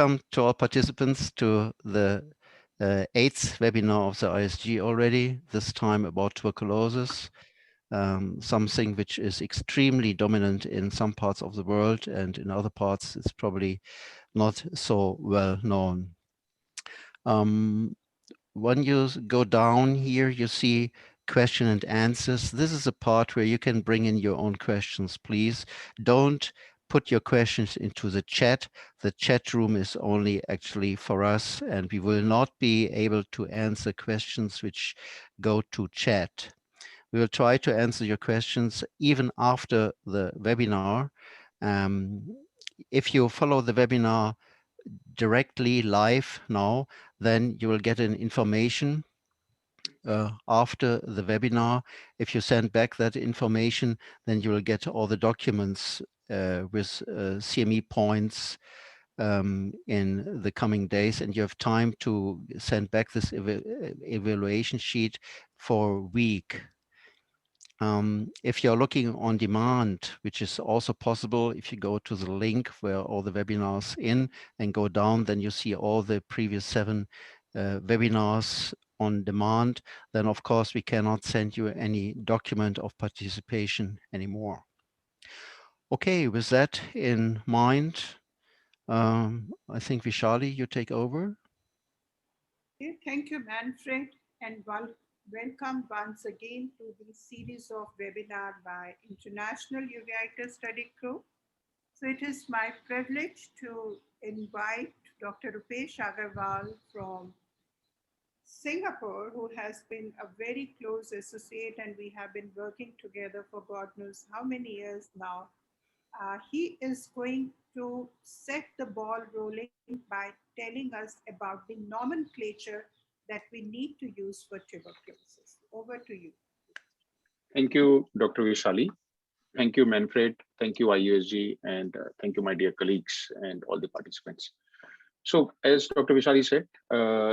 Welcome to all participants to the 8th webinar of the ISG already, this time about tuberculosis, something which is extremely dominant in some parts of the world, and in other parts it's probably not so well known. When you go down here, you see question and answers. This is a part where you can bring in your own questions, please. Don't put your questions into the chat. The chat room is only actually for us, and we will not be able to answer questions which go to chat. We will try to answer your questions even after the webinar. If you follow the webinar directly live now, then you will get an information after the webinar. If you send back that information, then you will get all the documents with CME points in the coming days, and you have time to send back this evaluation sheet for a week. If you're looking on demand, which is also possible, if you go to the link where all the webinars in and go down, then you see all the previous 7 webinars on demand. Then of course we cannot send you any document of participation anymore. Okay, with that in mind, I think Vishali, you take over. Okay, thank you, Manfred, and welcome once again to the series of webinar by International Uveitis Study Group. So it is my privilege to invite Dr. Rupesh Agarwal from Singapore, who has been a very close associate, and we have been working together for God knows how many years now. He is going to set the ball rolling by telling us about the nomenclature that we need to use for tuberculosis. Over to you. Thank you, Dr. Vishali. Thank you, Manfred. Thank you, IUSG, and thank you, my dear colleagues and all the participants. So, as Dr. Vishali said,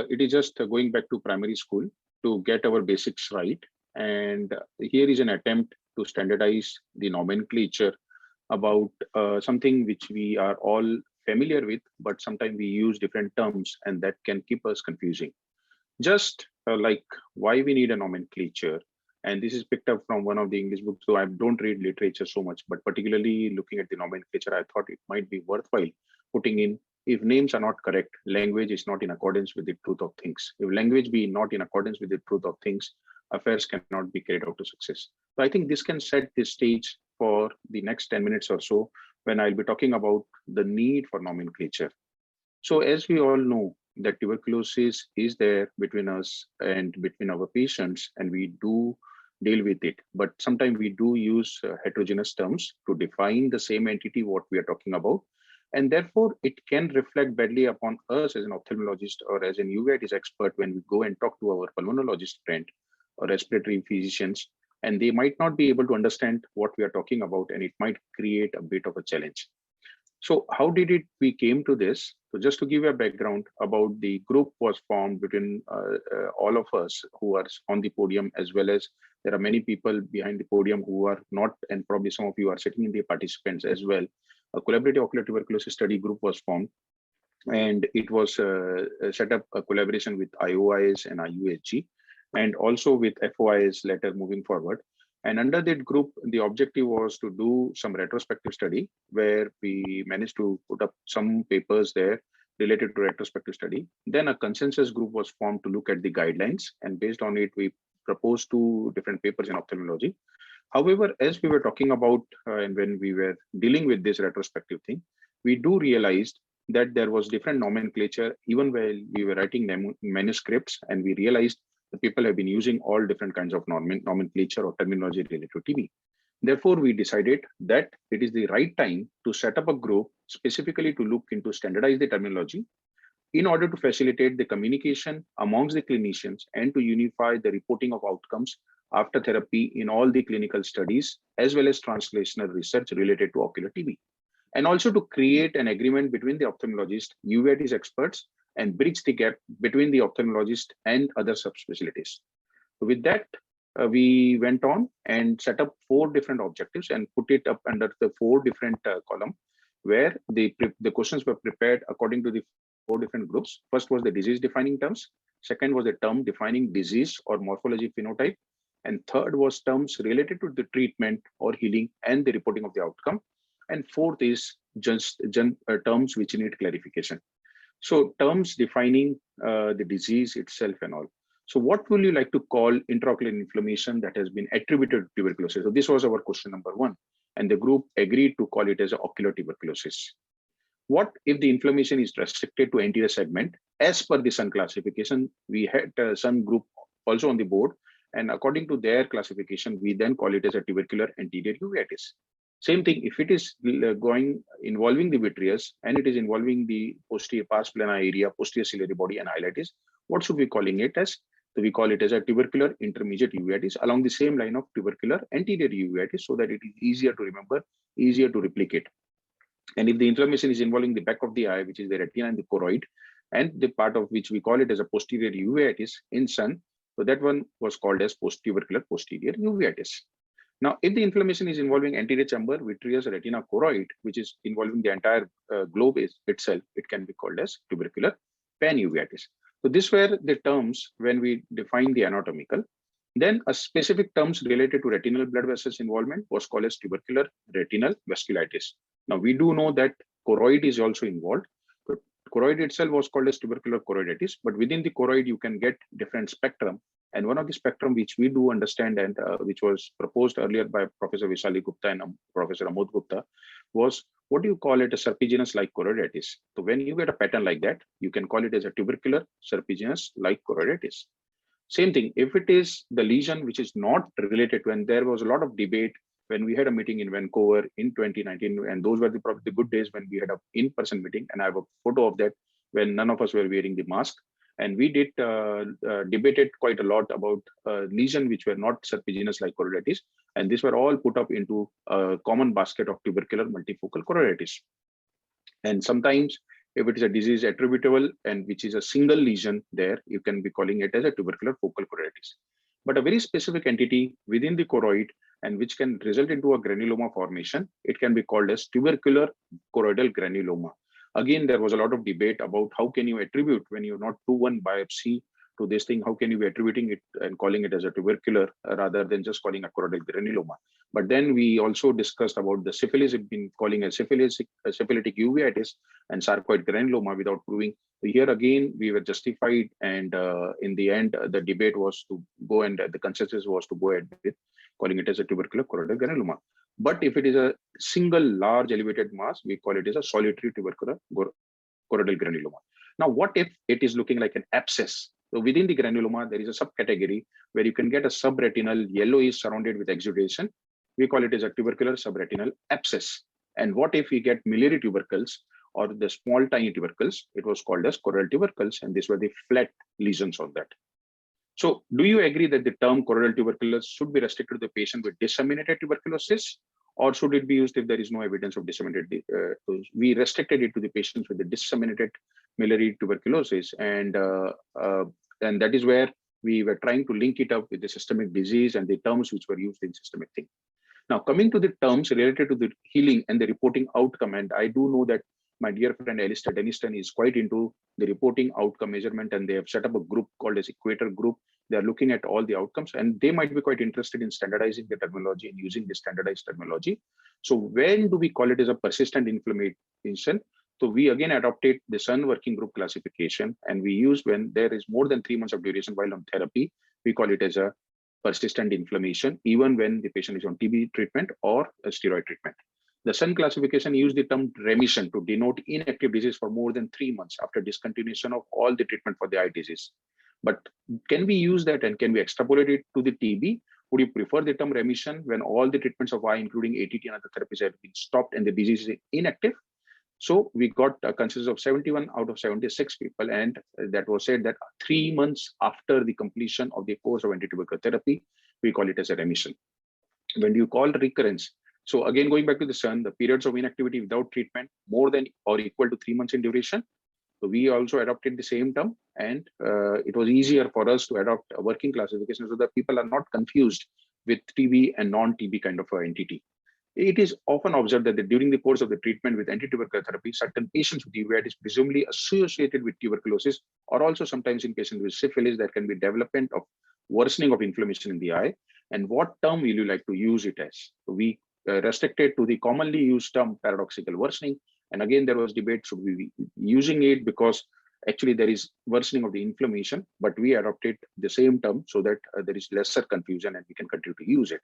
it is just going back to primary school to get our basics right. And here is an attempt to standardize the nomenclature about something which we are all familiar with, but sometimes we use different terms, and that can keep us confusing. Just like why we need a nomenclature. And this is picked up from one of the English books, so I don't read literature so much, but particularly looking at the nomenclature, I thought it might be worthwhile putting in, if names are not correct, language is not in accordance with the truth of things. If language be not in accordance with the truth of things, affairs cannot be carried out to success. So I think this can set the stage for the next 10 minutes or so, when I'll be talking about the need for nomenclature. So as we all know, that tuberculosis is there between us and between our patients, and we do deal with it. But sometimes we do use heterogeneous terms to define the same entity what we are talking about. And therefore, it can reflect badly upon us as an ophthalmologist or as an uveitis expert when we go and talk to our pulmonologist friend or respiratory physicians, and they might not be able to understand what we are talking about, and it might create a bit of a challenge. So how did we came to this? So just to give you a background about the group was formed between all of us who are on the podium, as well as there are many people behind the podium who are not, and probably some of you are sitting in the participants as well. A collaborative ocular tuberculosis study group was formed, and it was set up a collaboration with IOIs and IUSG, and also with FOIs later moving forward. And under that group, the objective was to do some retrospective study where we managed to put up some papers there related to retrospective study. Then a consensus group was formed to look at the guidelines, and based on it, we proposed 2 different papers in ophthalmology. However, as we were talking about and when we were dealing with this retrospective thing, we do realize that there was different nomenclature even while we were writing manuscripts, and we realized the people have been using all different kinds of nomenclature or terminology related to TB. Therefore, we decided that it is the right time to set up a group specifically to look into standardize the terminology in order to facilitate the communication amongst the clinicians and to unify the reporting of outcomes after therapy in all the clinical studies, as well as translational research related to ocular TB. And also to create an agreement between the ophthalmologist, uveitis experts, and bridge the gap between the ophthalmologist and other subspecialties. With that, we went on and set up 4 different objectives and put it up under the 4 different columns. where the questions were prepared according to the 4 different groups. First was the disease defining terms. Second was the term defining disease or morphology phenotype. And third was terms related to the treatment or healing and the reporting of the outcome. And fourth is just terms which need clarification. So terms defining the disease itself and all. So what will you like to call intraocular inflammation that has been attributed to tuberculosis? So this was our question number 1. And the group agreed to call it as ocular tuberculosis. What if the inflammation is restricted to anterior segment? As per the Sun classification, we had Sun group also on the board. And according to their classification, we then call it as a tubercular anterior uveitis. Same thing, if it is involving the vitreous and it is involving the posterior pars plana area, posterior ciliary body and highlightis, what should we calling it as? So we call it as a tubercular intermediate uveitis along the same line of tubercular anterior uveitis, so that it is easier to remember, easier to replicate. And if the inflammation is involving the back of the eye, which is the retina and the choroid, and the part of which we call it as a posterior uveitis in Sun, so that one was called as tubercular posterior uveitis. Now, if the inflammation is involving anterior chamber, vitreous, retina, choroid, which is involving the entire globe itself, it can be called as tubercular panuveitis. So these were the terms when we define the anatomical. Then a specific terms related to retinal blood vessels involvement was called as tubercular retinal vasculitis. Now we do know that choroid is also involved. But choroid itself was called as tubercular choroiditis, but within the choroid you can get different spectrum. And one of the spectrum which we do understand and which was proposed earlier by Professor Vishali Gupta and Professor Amod Gupta was, what do you call it, a serpiginous like choroiditis? So when you get a pattern like that, you can call it as a tubercular serpiginous like choroiditis. Same thing, if it is the lesion which is not related to, and there was a lot of debate when we had a meeting in Vancouver in 2019, and those were probably the good days when we had an in-person meeting, and I have a photo of that when none of us were wearing the mask. And we did debated quite a lot about lesions which were not serpiginous like choroiditis, and these were all put up into a common basket of tubercular multifocal choroiditis. And sometimes if it is a disease attributable and which is a single lesion there, you can be calling it as a tubercular focal choroiditis. But a very specific entity within the choroid and which can result into a granuloma formation, it can be called as tubercular choroidal granuloma. Again, there was a lot of debate about how can you attribute when you're not proven biopsy to this thing, how can you be attributing it and calling it as a tubercular rather than just calling a choroidal granuloma. But then we also discussed about the syphilis, it's been calling a syphilitic uveitis and sarcoid granuloma without proving. So here again, we were justified, and in the end, the debate was to go, and the consensus was to go ahead with calling it as a tubercular choroidal granuloma. But if it is a single large elevated mass, we call it as a solitary tubercular choroidal granuloma. Now, what if it is looking like an abscess? So within the granuloma, there is a subcategory where you can get a subretinal yellowish surrounded with exudation. We call it as a tubercular subretinal abscess. And what if we get miliary tubercles or the small tiny tubercles? It was called as choroidal tubercles, and these were the flat lesions of that. So do you agree that the term choroidal tuberculosis should be restricted to the patient with disseminated tuberculosis, or should it be used if there is no evidence of disseminated? We restricted it to the patients with the disseminated miliary tuberculosis, and that is where we were trying to link it up with the systemic disease and the terms which were used in systemic thing. Now, coming to the terms related to the healing and the reporting outcome, and I do know that my dear friend Alistair Denniston is quite into the reporting outcome measurement, and they have set up a group called as Equator Group. They are looking at all the outcomes, and they might be quite interested in standardizing the terminology and using the standardized terminology. So when do we call it as a persistent inflammation? So we again adopted the Sun working group classification, and we use when there is more than 3 months of duration while on therapy, we call it as a persistent inflammation, even when the patient is on TB treatment or a steroid treatment. The Sun classification used the term remission to denote inactive disease for more than 3 months after discontinuation of all the treatment for the eye disease. But can we use that and can we extrapolate it to the TB? Would you prefer the term remission when all the treatments of eye, including ATT and other therapies, have been stopped and the disease is inactive? So we got a consensus of 71 out of 76 people, and that was said that 3 months after the completion of the course of antitubercular therapy, we call it as a remission. When you call recurrence, so again, going back to the Sun, the periods of inactivity without treatment more than or equal to 3 months in duration. So we also adopted the same term, and it was easier for us to adopt a working classification so that people are not confused with TB and non-TB kind of entity. It is often observed that during the course of the treatment with anti-tubercular therapy, certain patients with uveitis presumably associated with tuberculosis, or also sometimes in patients with syphilis, there can be development of worsening of inflammation in the eye. And what term will you like to use it as? We restricted to the commonly used term paradoxical worsening. And again, there was debate, should we be using it, because actually there is worsening of the inflammation, but we adopted the same term so that there is lesser confusion and we can continue to use it.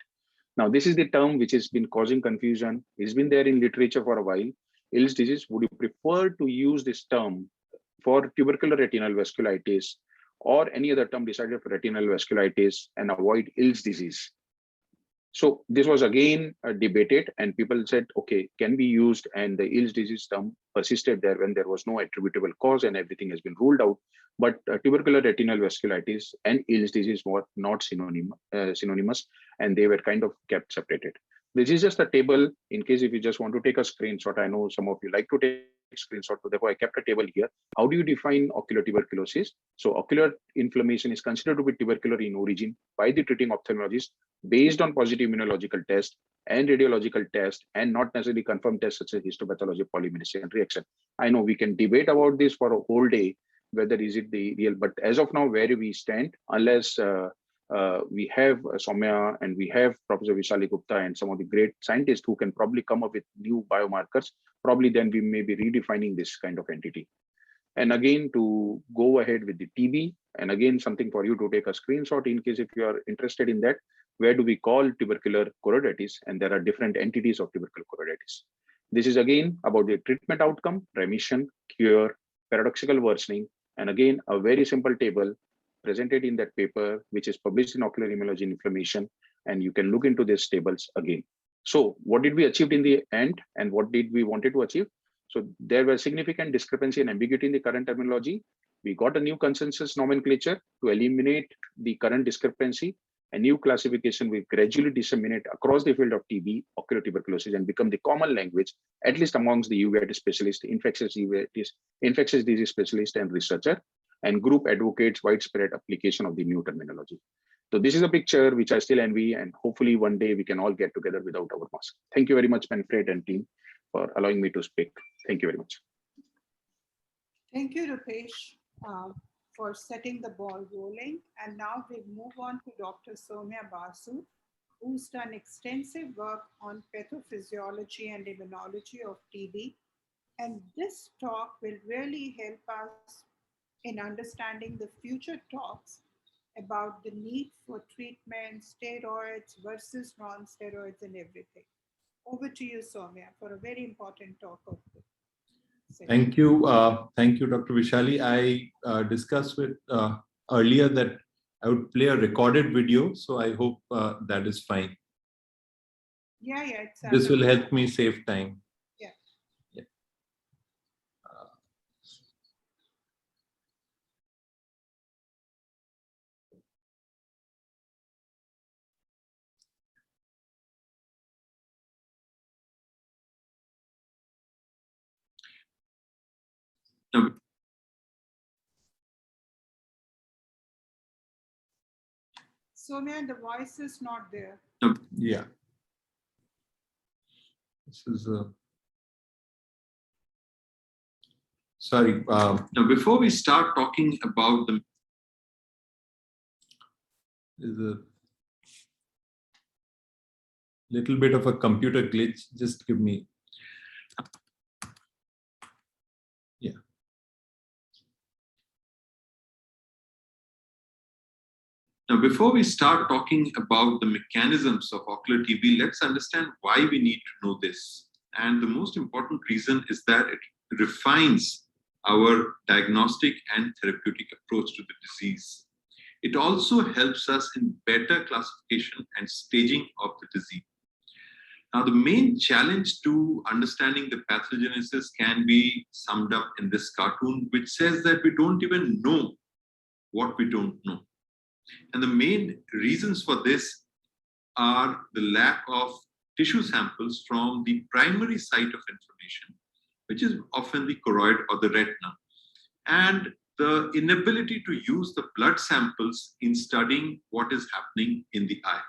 Now, this is the term which has been causing confusion. It's been there in literature for a while. Ills disease, would you prefer to use this term for tubercular retinal vasculitis or any other term decided for retinal vasculitis and avoid Ills disease? So this was again debated, and people said, okay, can be used, and the Ills disease term persisted there when there was no attributable cause and everything has been ruled out. But tubercular retinal vasculitis and Ills disease were not synonymous, and they were kind of kept separated. This is just a table in case if you just want to take a screenshot. I know some of you like to take screenshot, so therefore I kept a table here. How do you define ocular tuberculosis? So ocular inflammation is considered to be tubercular in origin by the treating ophthalmologist based on positive immunological test and radiological test, and not necessarily confirmed tests such as histopathology, polymerase reaction. I know we can debate about this for a whole day, whether is it the real, but as of now, where we stand, unless we have Soumya and we have Professor Vishali Gupta and some of the great scientists who can probably come up with new biomarkers, probably then we may be redefining this kind of entity. And again, to go ahead with the TB, and again, something for you to take a screenshot in case if you are interested in that, where do we call tubercular choroiditis? And there are different entities of tubercular choroiditis. This is again about the treatment outcome, remission, cure, paradoxical worsening, and again, a very simple table presented in that paper, which is published in Ocular Immunology and Inflammation, and you can look into these tables again. So what did we achieve in the end, and what did we wanted to achieve? So there was significant discrepancy and ambiguity in the current terminology. We got a new consensus nomenclature to eliminate the current discrepancy. A new classification will gradually disseminate across the field of TB, ocular tuberculosis, and become the common language, at least amongst the uveitis specialists, infectious disease specialists and researcher, and group advocates widespread application of the new terminology. So this is a picture which I still envy, and hopefully one day we can all get together without our mask. Thank you very much, Manfred and team, for allowing me to speak. Thank you very much. Thank you, Rupesh, for setting the ball rolling. And now we move on to Dr. Soumya Basu, who's done extensive work on pathophysiology and immunology of TB. And this talk will really help us in understanding the future talks about the need for treatment, steroids versus non-steroids and everything. Over to you, Soumya, for a very important talk of the session. Thank you, Dr. Vishali. I discussed with earlier that I would play a recorded video, so I hope that is fine. Yeah, This will help me save time. Yeah. Soumya, the voice is not there. Yeah. This is sorry. Now, before we start talking about the, there's a little bit of a computer glitch. Just give me. Yeah. Now, before we start talking about the mechanisms of ocular TB, let's understand why we need to know this. And the most important reason is that it refines our diagnostic and therapeutic approach to the disease. It also helps us in better classification and staging of the disease. Now, the main challenge to understanding the pathogenesis can be summed up in this cartoon, which says that we don't even know what we don't know. And the main reasons for this are the lack of tissue samples from the primary site of inflammation, which is often the choroid or the retina, and the inability to use the blood samples in studying what is happening in the eye.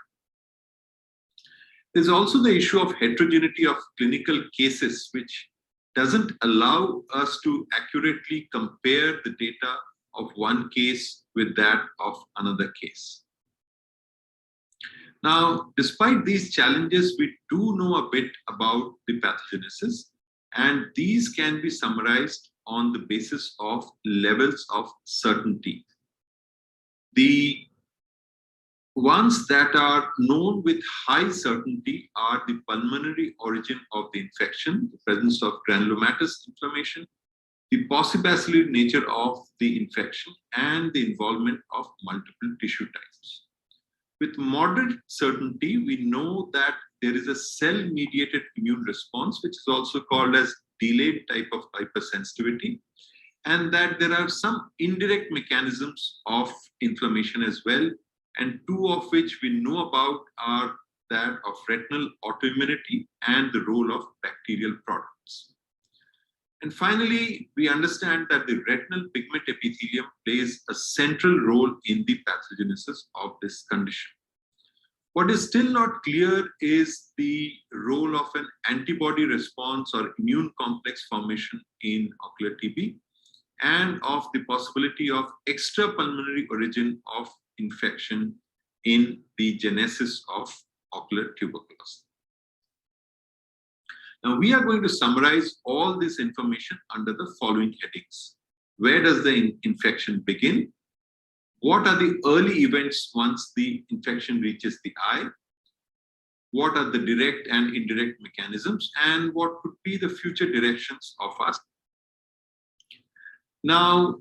There's also the issue of heterogeneity of clinical cases, which doesn't allow us to accurately compare the data of one case with that of another case. Now, despite these challenges, we do know a bit about the pathogenesis, and these can be summarized on the basis of levels of certainty. The ones that are known with high certainty are the pulmonary origin of the infection, the presence of granulomatous inflammation, the possibacillary nature of the infection, and the involvement of multiple tissue types. With moderate certainty, we know that there is a cell-mediated immune response, which is also called as delayed type of hypersensitivity, and that there are some indirect mechanisms of inflammation as well, and two of which we know about are that of retinal autoimmunity and the role of bacterial products. And finally, we understand that the retinal pigment epithelium plays a central role in the pathogenesis of this condition. What is still not clear is the role of an antibody response or immune complex formation in ocular TB, and of the possibility of extrapulmonary origin of infection in the genesis of ocular tuberculosis. Now, we are going to summarize all this information under the following headings. Where does the infection begin? What are the early events once the infection reaches the eye? What are the direct and indirect mechanisms? And what could be the future directions of us? Now,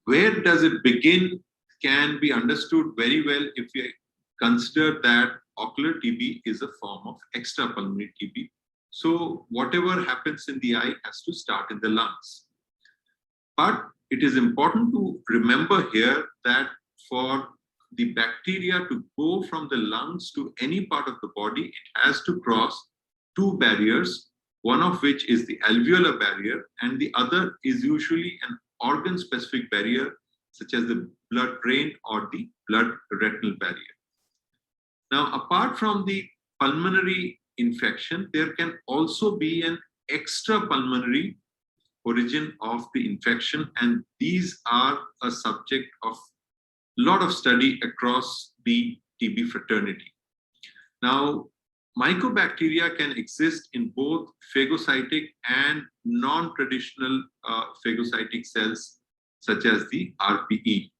where does it begin can be understood very well if we consider that ocular TB is a form of extrapulmonary TB. So whatever happens in the eye has to start in the lungs. But it is important to remember here that for the bacteria to go from the lungs to any part of the body, it has to cross two barriers, one of which is the alveolar barrier, and the other is usually an organ-specific barrier, such as the blood-brain or the blood-retinal barrier. Now, apart from the pulmonary infection, there can also be an extrapulmonary origin of the infection, and these are a subject of a lot of study across the TB fraternity. Now, mycobacteria can exist in both phagocytic and non-traditional phagocytic cells, such as the RPE.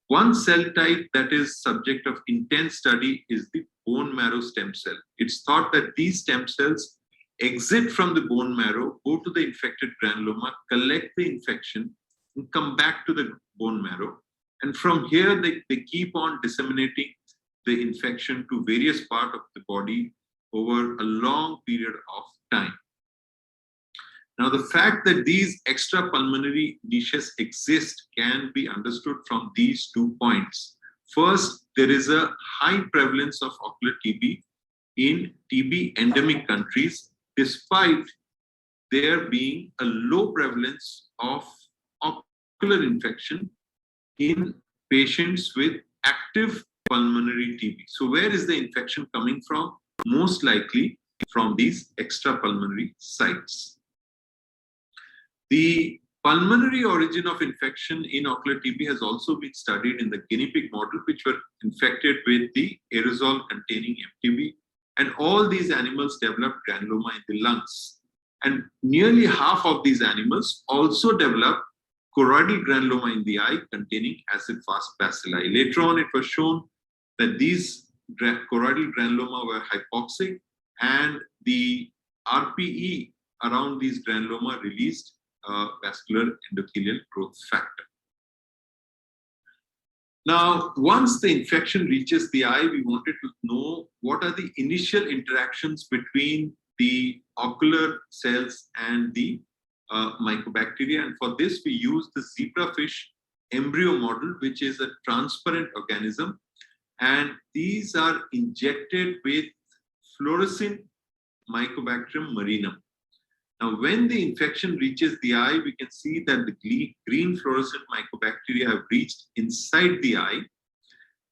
One cell type that is subject of intense study is the bone marrow stem cell. It's thought that these stem cells exit from the bone marrow, go to the infected granuloma, collect the infection, and come back to the bone marrow. And from here, they keep on disseminating the infection to various parts of the body over a long period of time. Now, the fact that these extrapulmonary niches exist can be understood from these 2 points. First, there is a high prevalence of ocular TB in TB endemic countries, despite there being a low prevalence of ocular infection in patients with active pulmonary TB. So where is the infection coming from? Most likely from these extrapulmonary sites. The pulmonary origin of infection in ocular TB has also been studied in the guinea pig model, which were infected with the aerosol-containing MTB, and all these animals developed granuloma in the lungs. And nearly half of these animals also developed choroidal granuloma in the eye containing acid-fast bacilli. Later on, it was shown that these choroidal granuloma were hypoxic, and the RPE around these granuloma released vascular endothelial growth factor. Now, once the infection reaches the eye, we wanted to know what are the initial interactions between the ocular cells and the mycobacteria. And for this, we use the zebrafish embryo model, which is a transparent organism. And these are injected with fluorescent Mycobacterium marinum. Now, when the infection reaches the eye, we can see that the green fluorescent mycobacteria have reached inside the eye.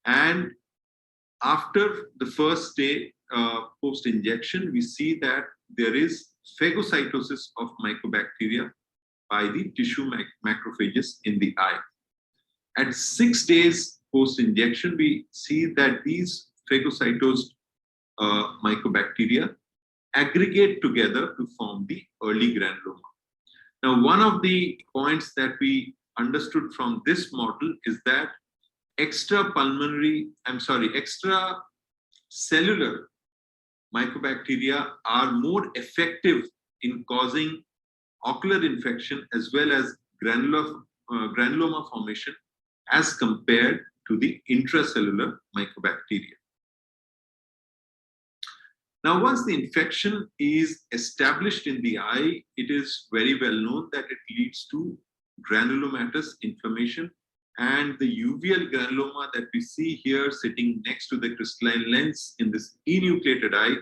And after the first day, post-injection, we see that there is phagocytosis of mycobacteria by the tissue macrophages in the eye. At 6 days post-injection, we see that these phagocytosed mycobacteria aggregate together to form the early granuloma. Now, one of the points that we understood from this model is that extracellular mycobacteria are more effective in causing ocular infection as well as granuloma formation as compared to the intracellular mycobacteria. Now, once the infection is established in the eye, it is very well known that it leads to granulomatous inflammation, and the uveal granuloma that we see here sitting next to the crystalline lens in this enucleated eye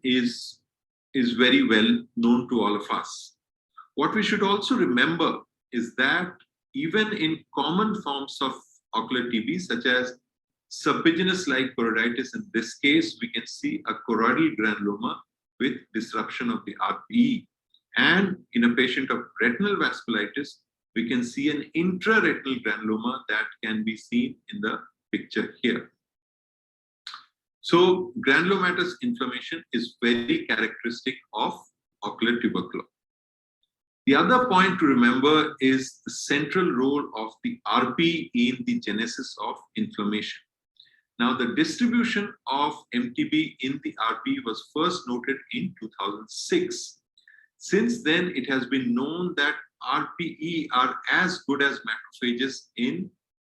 is very well known to all of us. What we should also remember is that even in common forms of ocular TB, such as serpiginous-like choroiditis, in this case, we can see a choroidal granuloma with disruption of the RPE. And in a patient of retinal vasculitis, we can see an intraretinal granuloma that can be seen in the picture here. So granulomatous inflammation is very characteristic of ocular tuberculosis. The other point to remember is the central role of the RP in the genesis of inflammation. Now, the distribution of MTB in the RP was first noted in 2006. Since then, it has been known that RPE are as good as macrophages in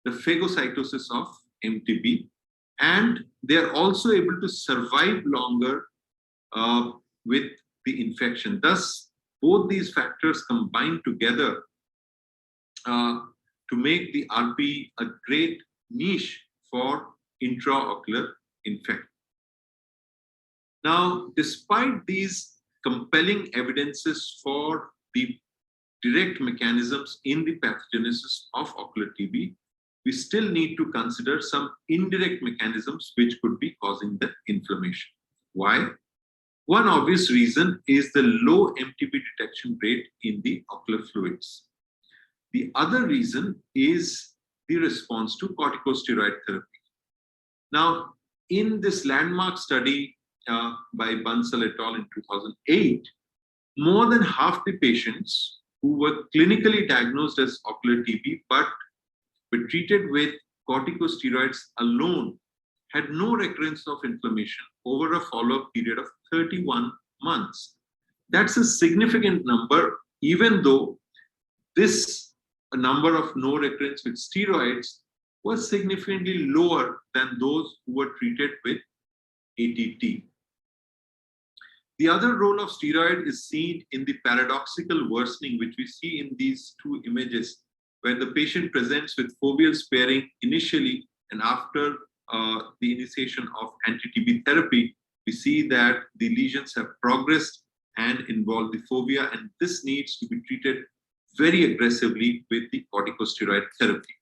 the phagocytosis of MTB, and they are also able to survive longer with the infection. Thus, both these factors combine together to make the RP a great niche for intraocular infection. Now, despite these compelling evidences for the direct mechanisms in the pathogenesis of ocular TB, we still need to consider some indirect mechanisms which could be causing the inflammation. Why? One obvious reason is the low MTB detection rate in the ocular fluids. The other reason is the response to corticosteroid therapy. Now, in this landmark study by Bansal et al. In 2008, more than half the patients who were clinically diagnosed as ocular TB but were treated with corticosteroids alone had no recurrence of inflammation over a follow-up period of 31 months. That's a significant number, even though this number of no recurrence with steroids was significantly lower than those who were treated with ATT. The other role of steroid is seen in the paradoxical worsening, which we see in these two images, where the patient presents with foveal sparing initially, and after the initiation of anti-TB therapy, we see that the lesions have progressed and involve the fovea, and this needs to be treated very aggressively with the corticosteroid therapy.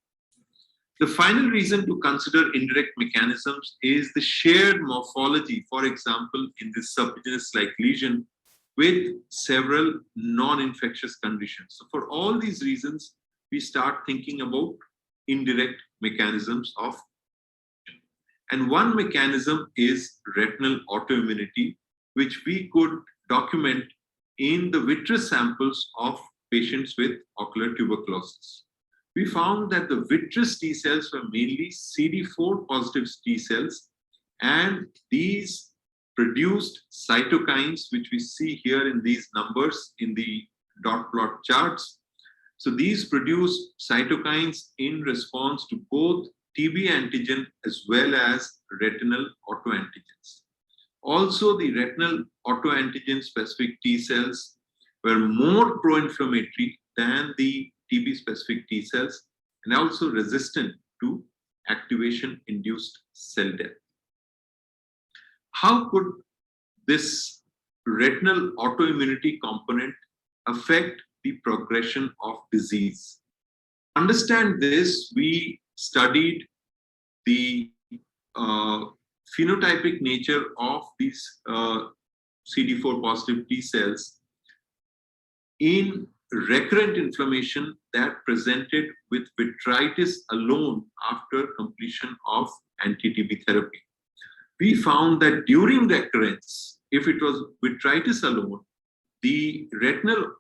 The final reason to consider indirect mechanisms is the shared morphology, for example, in this serpiginous-like lesion with several non-infectious conditions. So for all these reasons, we start thinking about indirect mechanisms of, and one mechanism is retinal autoimmunity, which we could document in the vitreous samples of patients with ocular tuberculosis. We found that the vitreous T cells were mainly CD4 positive T cells, and these produced cytokines, which we see here in these numbers in the dot plot charts. So these produce cytokines in response to both TB antigen as well as retinal autoantigens. Also, the retinal autoantigen specific T cells were more pro-inflammatory than the TB specific T cells, and also resistant to activation induced cell death. How could this retinal autoimmunity component affect the progression of disease? To understand this, we studied the phenotypic nature of these CD4 positive T cells in recurrent inflammation that presented with vitritis alone after completion of anti-TB therapy. We found that during recurrence, if it was vitritis alone, the retinal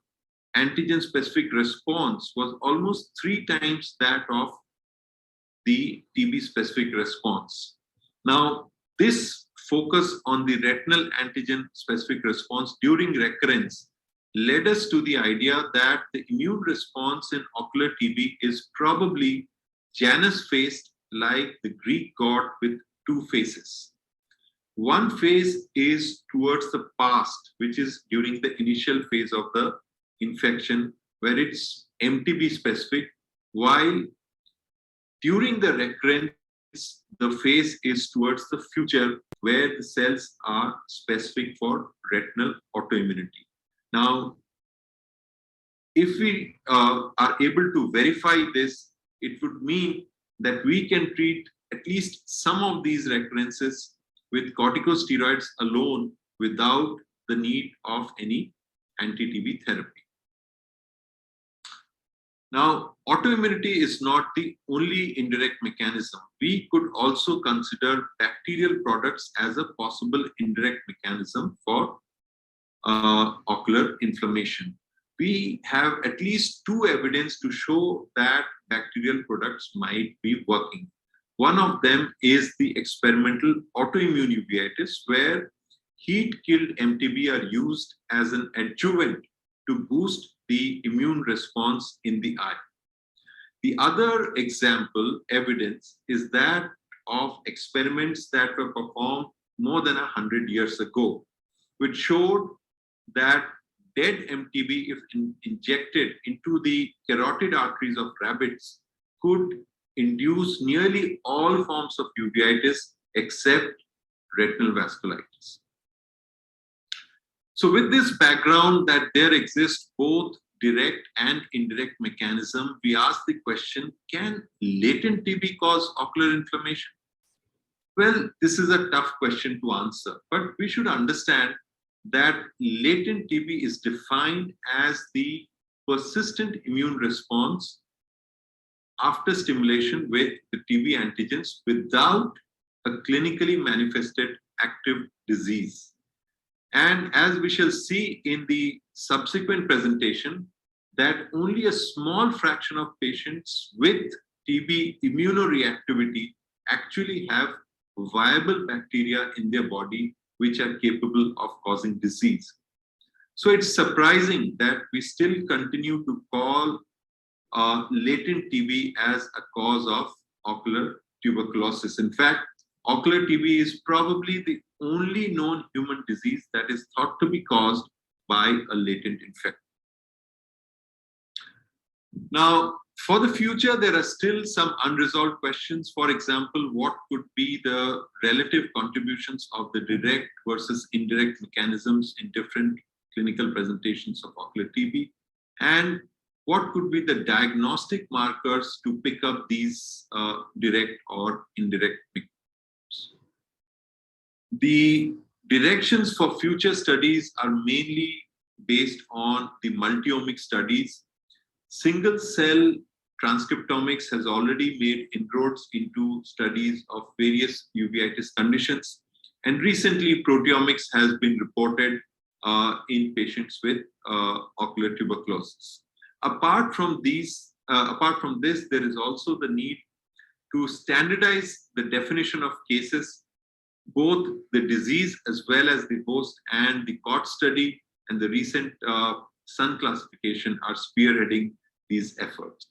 antigen-specific response was almost 3 times that of the TB-specific response. Now, this focus on the retinal antigen-specific response during recurrence led us to the idea that the immune response in ocular TB is probably Janus-faced, like the Greek god with 2 faces. One phase is towards the past, which is during the initial phase of the infection, where it's MTB specific, while during the recurrence, the phase is towards the future, where the cells are specific for retinal autoimmunity. Now, if we are able to verify this, it would mean that we can treat at least some of these recurrences with corticosteroids alone without the need of any anti-TB therapy. Now, autoimmunity is not the only indirect mechanism. We could also consider bacterial products as a possible indirect mechanism for ocular inflammation. We have at least 2 evidence to show that bacterial products might be working. One of them is the experimental autoimmune uveitis, where heat-killed MTB are used as an adjuvant to boost the immune response in the eye. The other example evidence is that of experiments that were performed more than 100 years ago, which showed that dead MTB, if injected into the carotid arteries of rabbits, could induce nearly all forms of uveitis except retinal vasculitis. So with this background that there exists both direct and indirect mechanism, we ask the question, can latent TB cause ocular inflammation? Well, this is a tough question to answer, but we should understand that latent TB is defined as the persistent immune response after stimulation with the TB antigens without a clinically manifested active disease. And as we shall see in the subsequent presentation, that only a small fraction of patients with TB immunoreactivity actually have viable bacteria in their body which are capable of causing disease. So it's surprising that we still continue to call latent TB as a cause of ocular tuberculosis. In fact, ocular TB is probably the only known human disease that is thought to be caused by a latent infection. Now, for the future, there are still some unresolved questions. For example, what could be the relative contributions of the direct versus indirect mechanisms in different clinical presentations of ocular TB? And what could be the diagnostic markers to pick up these direct or indirect mechanisms? The directions for future studies are mainly based on the multi-omic studies. Single cell transcriptomics has already made inroads into studies of various uveitis conditions. And recently, proteomics has been reported in patients with ocular tuberculosis. Apart from this, there is also the need to standardize the definition of cases, both the disease as well as the host, and the COT study and the recent SUN classification are spearheading these efforts.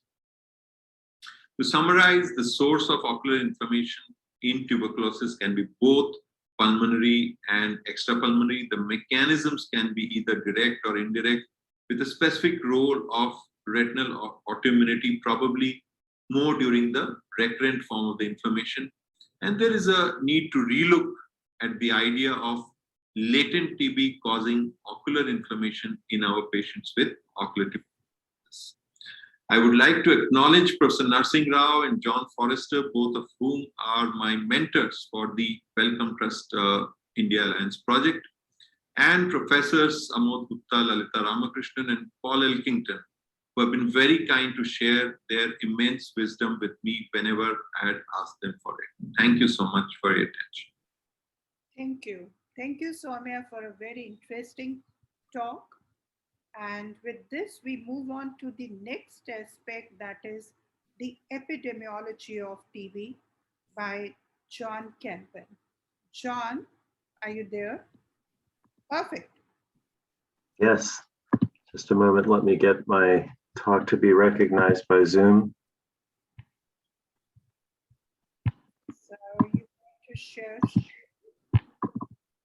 To summarize, the source of ocular inflammation in tuberculosis can be both pulmonary and extrapulmonary. The mechanisms can be either direct or indirect, with a specific role of retinal autoimmunity, probably more during the recurrent form of the inflammation. And there is a need to relook at the idea of latent TB causing ocular inflammation in our patients with ocular tuberculosis. I would like to acknowledge Professor Narsingh Rao and John Forrester, both of whom are my mentors for the Wellcome Trust India Alliance project, and Professors Amod Gupta, Lalita Ramakrishnan, and Paul Elkington, who have been very kind to share their immense wisdom with me whenever I had asked them for it. Thank you so much for your attention. Thank you. Thank you, Soumya, for a very interesting talk. And with this, we move on to the next aspect, that is the epidemiology of TB by John Campen. John, are you there? Perfect. Yes, just a moment. Let me get my talk to be recognized by Zoom. So you want to share?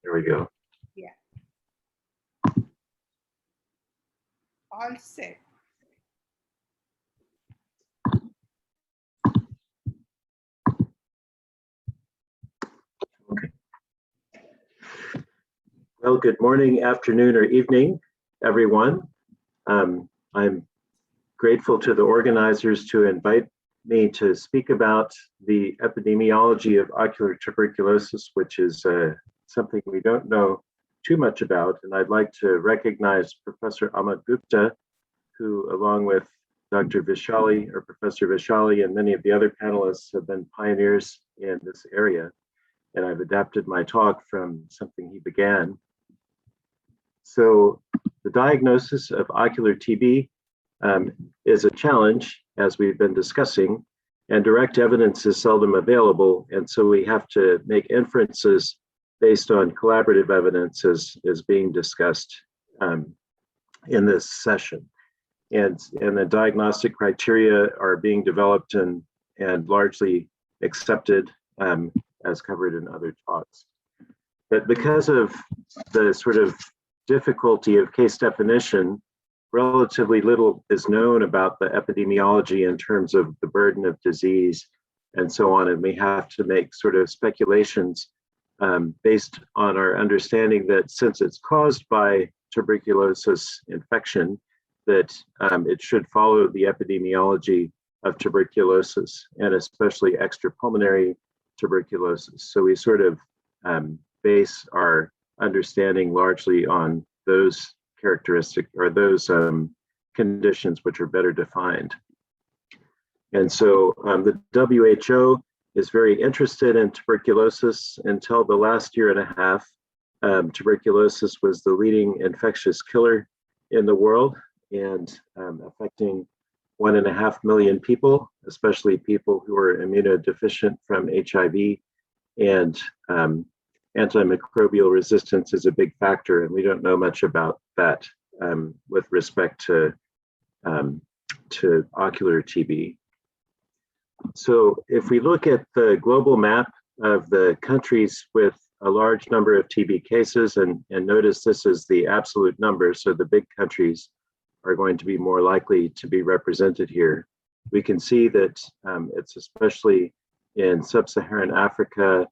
There we go. Yeah. All set. Okay. Well, good morning, afternoon, or evening, everyone. I'm grateful to the organizers to invite me to speak about the epidemiology of ocular tuberculosis, which is something we don't know too much about. And I'd like to recognize Professor Amod Gupta, who, along with Dr. Vishali, or Professor Vishali, and many of the other panelists have been pioneers in this area. And I've adapted my talk from something he began. So the diagnosis of ocular TB is a challenge, as we've been discussing, and direct evidence is seldom available. And so we have to make inferences based on collaborative evidence as being discussed in this session. And the diagnostic criteria are being developed and largely accepted as covered in other talks. But because of the sort of difficulty of case definition, relatively little is known about the epidemiology in terms of the burden of disease and so on. And we have to make sort of speculations based on our understanding that since it's caused by tuberculosis infection, that it should follow the epidemiology of tuberculosis, and especially extrapulmonary tuberculosis. So we sort of base our understanding largely on those characteristics or those conditions which are better defined. And so the WHO is very interested in tuberculosis. Until the last year and a half, tuberculosis was the leading infectious killer in the world and affecting 1.5 million people, especially people who are immunodeficient from HIV, and antimicrobial resistance is a big factor, and we don't know much about that with respect to ocular TB. So if we look at the global map of the countries with a large number of TB cases, and notice this is the absolute number, so the big countries are going to be more likely to be represented here. We can see that it's especially in sub-Saharan Africa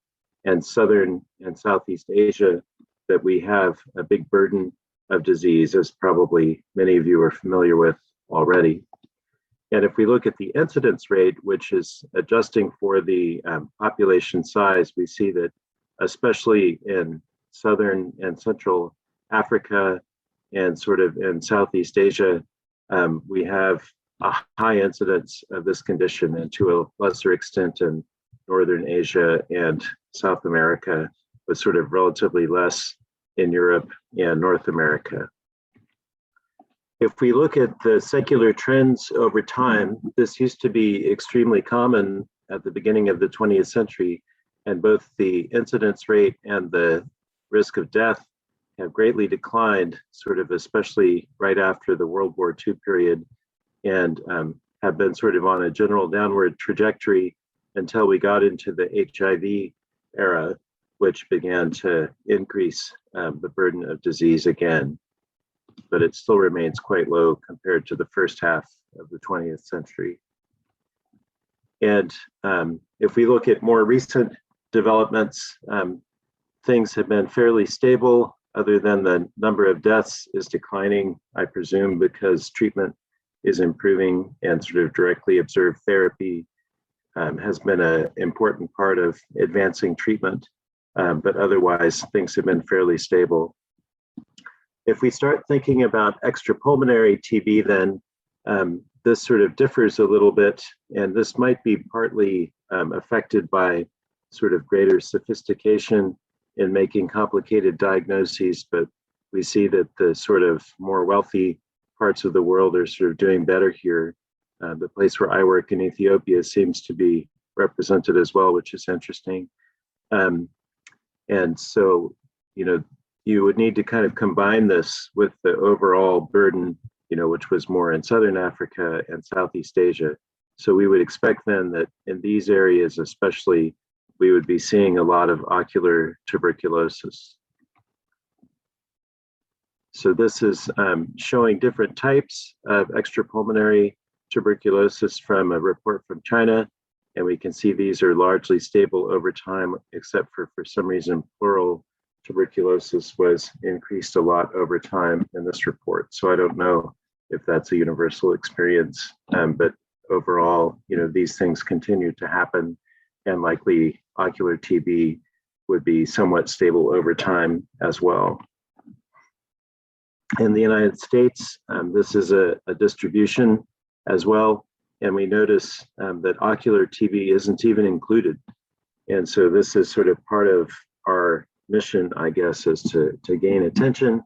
and Southern and Southeast Asia that we have a big burden of disease, as probably many of you are familiar with already. And if we look at the incidence rate, which is adjusting for the population size, we see that especially in Southern and Central Africa and sort of in Southeast Asia, we have a high incidence of this condition, and to a lesser extent in Northern Asia and South America, but sort of relatively less in Europe and North America. If we look at the secular trends over time, this used to be extremely common at the beginning of the 20th century, and both the incidence rate and the risk of death have greatly declined, sort of especially right after the World War II period, and have been sort of on a general downward trajectory until we got into the HIV era, which began to increase the burden of disease again. But it still remains quite low compared to the first half of the 20th century. And if we look at more recent developments, things have been fairly stable, other than the number of deaths is declining, I presume, because treatment is improving, and sort of directly observed therapy has been an important part of advancing treatment, but otherwise things have been fairly stable. If we start thinking about extrapulmonary TB, then this sort of differs a little bit, and this might be partly affected by sort of greater sophistication in making complicated diagnoses, but we see that the sort of more wealthy parts of the world are sort of doing better here. The place where I work in Ethiopia seems to be represented as well, which is interesting. And so, you would need to kind of combine this with the overall burden, which was more in Southern Africa and Southeast Asia. So we would expect then that in these areas, especially, we would be seeing a lot of ocular tuberculosis. So this is showing different types of extrapulmonary tuberculosis from a report from China. And we can see these are largely stable over time, except for some reason, pleural tuberculosis was increased a lot over time in this report. So I don't know if that's a universal experience, but overall, these things continue to happen, and likely ocular TB would be somewhat stable over time as well. In the United States, this is a distribution as well, and we notice that ocular TB isn't even included. And so this is sort of part of our mission, I guess, is to gain attention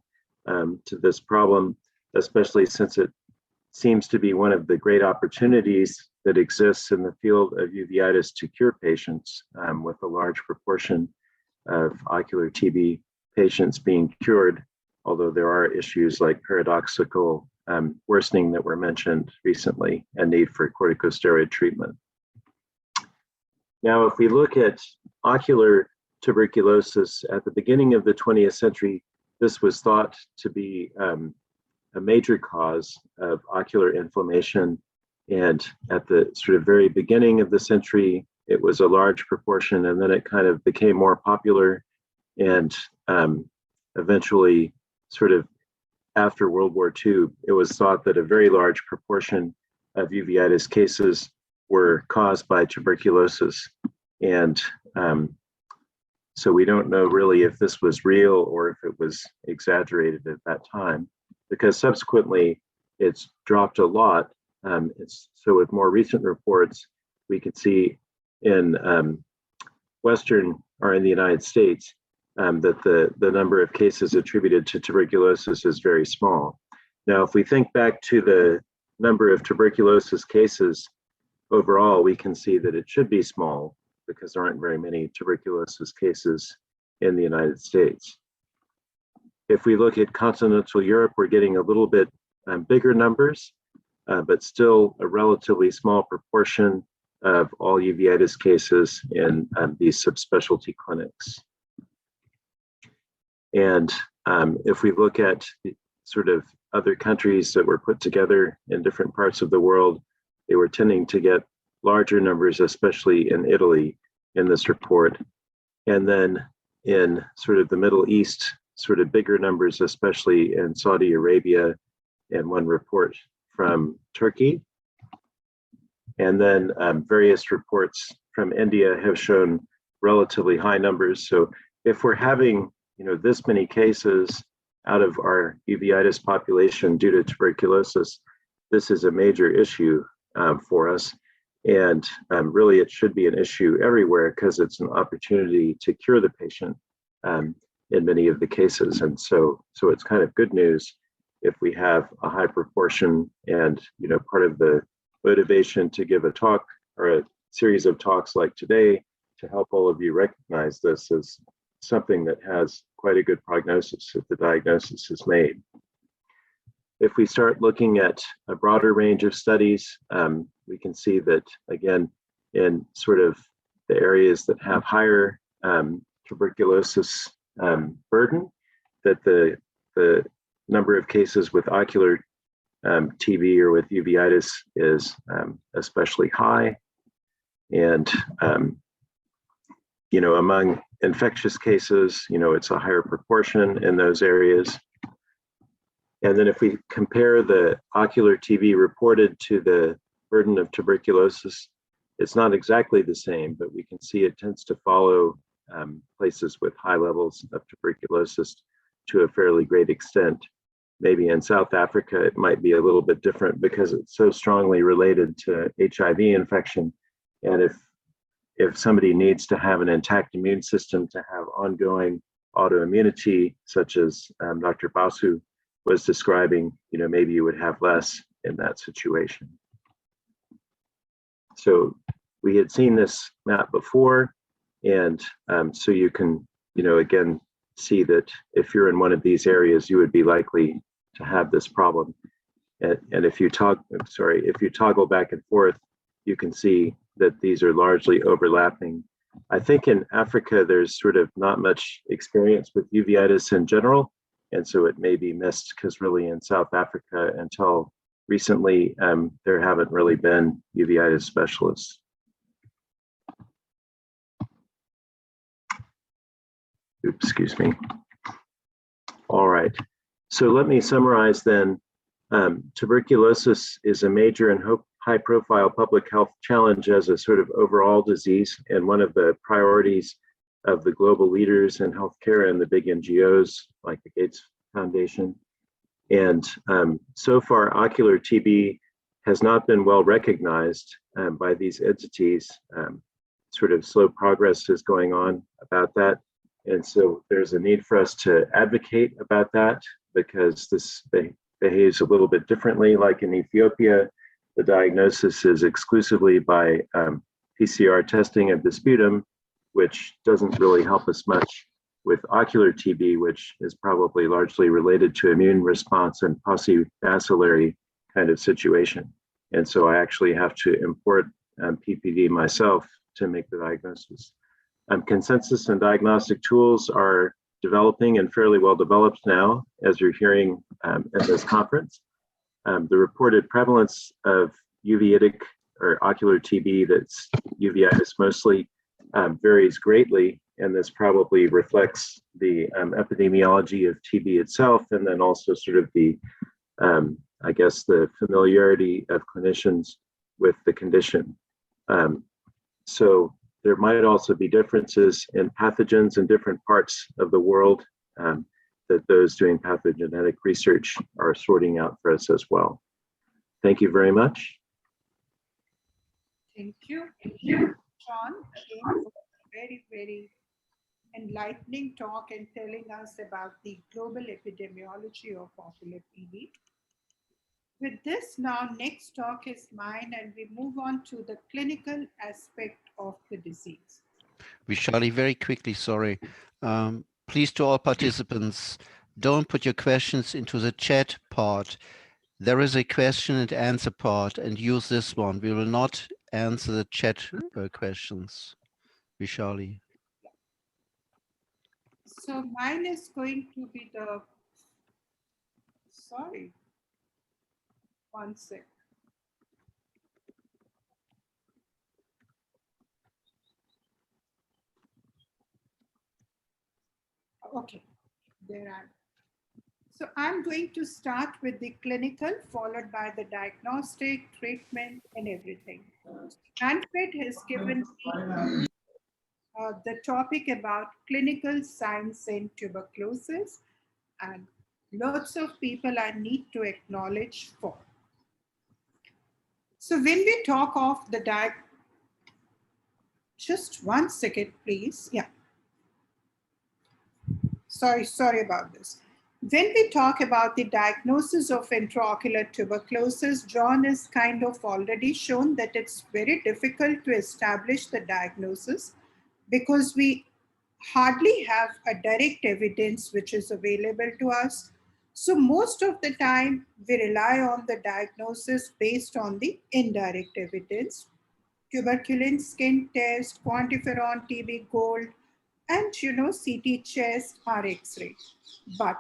to this problem, especially since it seems to be one of the great opportunities that exists in the field of uveitis to cure patients, with a large proportion of ocular TB patients being cured, although there are issues like paradoxical worsening that were mentioned recently and need for corticosteroid treatment. Now, if we look at ocular tuberculosis at the beginning of the 20th century, this was thought to be a major cause of ocular inflammation. And at the sort of very beginning of the century, it was a large proportion, and then it kind of became more popular. And eventually, sort of after World War II, it was thought that a very large proportion of uveitis cases were caused by tuberculosis. And so we don't know really if this was real or if it was exaggerated at that time, because subsequently it's dropped a lot. So with more recent reports, we could see in Western or in the United States that the number of cases attributed to tuberculosis is very small. Now, if we think back to the number of tuberculosis cases overall, we can see that it should be small because there aren't very many tuberculosis cases in the United States. If we look at continental Europe, we're getting a little bit bigger numbers, but still a relatively small proportion of all uveitis cases in these subspecialty clinics. And if we look at sort of other countries that were put together in different parts of the world, they were tending to get larger numbers, especially in Italy in this report. And then in sort of the Middle East, sort of bigger numbers, especially in Saudi Arabia, and one report from Turkey. And then various reports from India have shown relatively high numbers. So if we're having this many cases out of our uveitis population due to tuberculosis, this is a major issue for us. And really, it should be an issue everywhere because it's an opportunity to cure the patient in many of the cases. And so it's kind of good news if we have a high proportion, and part of the motivation to give a talk or a series of talks like today to help all of you recognize this as something that has quite a good prognosis if the diagnosis is made. If we start looking at a broader range of studies, we can see that, again, in sort of the areas that have higher tuberculosis burden, that the number of cases with ocular TB or with uveitis is especially high. And, among infectious cases, it's a higher proportion in those areas. And then if we compare the ocular TB reported to the burden of tuberculosis, it's not exactly the same, but we can see it tends to follow places with high levels of tuberculosis to a fairly great extent. Maybe in South Africa, it might be a little bit different because it's so strongly related to HIV infection. And if somebody needs to have an intact immune system to have ongoing autoimmunity, such as Dr. Basu was describing, maybe you would have less in that situation. So we had seen this map before, and so you can, again, see that if you're in one of these areas, you would be likely to have this problem. And if you toggle back and forth, you can see that these are largely overlapping. I think in Africa, there's sort of not much experience with uveitis in general, and so it may be missed because really in South Africa, until recently, there haven't really been uveitis specialists. Oops, excuse me. All right, so let me summarize then. Tuberculosis is a major and high-profile public health challenge as a sort of overall disease, and one of the priorities of the global leaders in healthcare and the big NGOs like the Gates Foundation. And so far, ocular TB has not been well recognized by these entities. Sort of slow progress is going on about that. And so there's a need for us to advocate about that because this behaves a little bit differently. Like in Ethiopia, the diagnosis is exclusively by PCR testing of the sputum, which doesn't really help us much with ocular TB, which is probably largely related to immune response and paucibacillary kind of situation. And so I actually have to import PPD myself to make the diagnosis. Consensus and diagnostic tools are developing and fairly well developed now, as you're hearing at this conference. The reported prevalence of uveitic or ocular TB, that's uveitis mostly, varies greatly, and this probably reflects the epidemiology of TB itself, and then also sort of the, I guess, the familiarity of clinicians with the condition. So there might also be differences in pathogens in different parts of the world that those doing pathogenetic research are sorting out for us as well. Thank you very much. Thank you, John, again for a very, very enlightening talk and telling us about the global epidemiology of ocular TB. With this, now next talk is mine, and we move on to the clinical aspect of the disease. Vishali, very quickly, sorry. Please, to all participants, don't put your questions into the chat part. There is a question and answer part, and use this one. We will not answer the chat questions. Vishali. So mine is going to be the, sorry, one sec. Okay, there I am. So I'm going to start with the clinical, followed by the diagnostic, treatment, and everything. Manfred has given me the topic about clinical signs in tuberculosis, and lots of people I need to acknowledge for. So when we talk of the just one second, please. Yeah. Sorry about this. When we talk about the diagnosis of intraocular tuberculosis, John has kind of already shown that it's very difficult to establish the diagnosis because we hardly have a direct evidence which is available to us. So most of the time we rely on the diagnosis based on the indirect evidence, tuberculin skin test, quantiferon TB gold, and CT chest or X-ray. But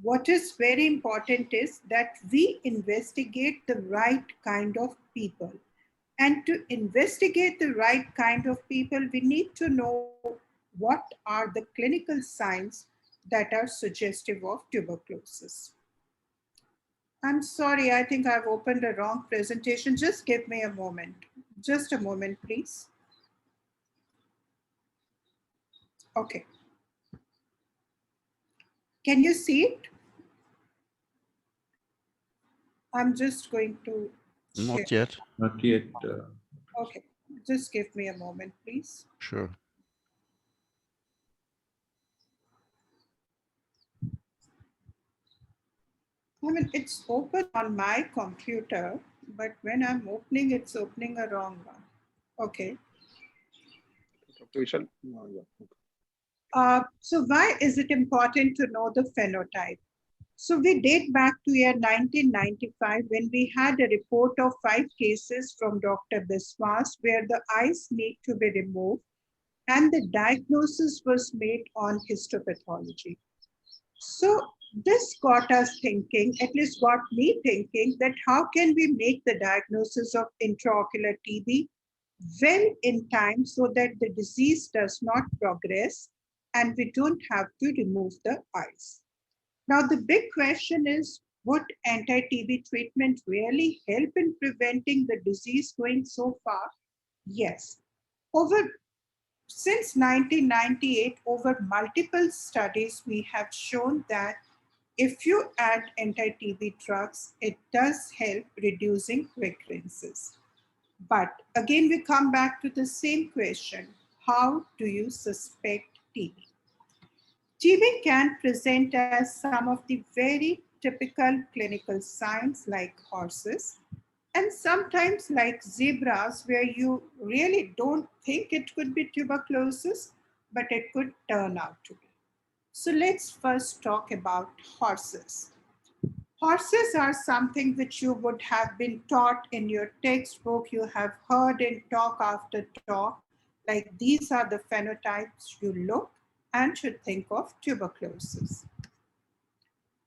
what is very important is that we investigate the right kind of people. And to investigate the right kind of people, we need to know what are the clinical signs that are suggestive of tuberculosis. I'm sorry, I think I've opened a wrong presentation. Just give me a moment. Just a moment, please. Okay. Can you see it? I'm just going to share. Not yet. Not yet. Okay, just give me a moment, please. Sure. I mean, it's open on my computer, but when I'm opening, it's opening a wrong one. Okay. Dr. Vishal? No, yeah. Okay. So why is it important to know the phenotype? So we date back to year 1995 when we had a report of 5 cases from Dr. Biswas where the eyes need to be removed and the diagnosis was made on histopathology. So this got us thinking, at least got me thinking, that how can we make the diagnosis of intraocular TB well in time so that the disease does not progress and we don't have to remove the eyes. Now, the big question is, would anti-TB treatment really help in preventing the disease going so far? Yes. Since 1998, over multiple studies, we have shown that if you add anti-TB drugs, it does help reducing recurrences. But again, we come back to the same question. How do you suspect TB? TB can present as some of the very typical clinical signs like horses, and sometimes like zebras, where you really don't think it could be tuberculosis, but it could turn out to be. So let's first talk about horses. Horses are something which you would have been taught in your textbook, you have heard in talk after talk, like these are the phenotypes you look and should think of tuberculosis.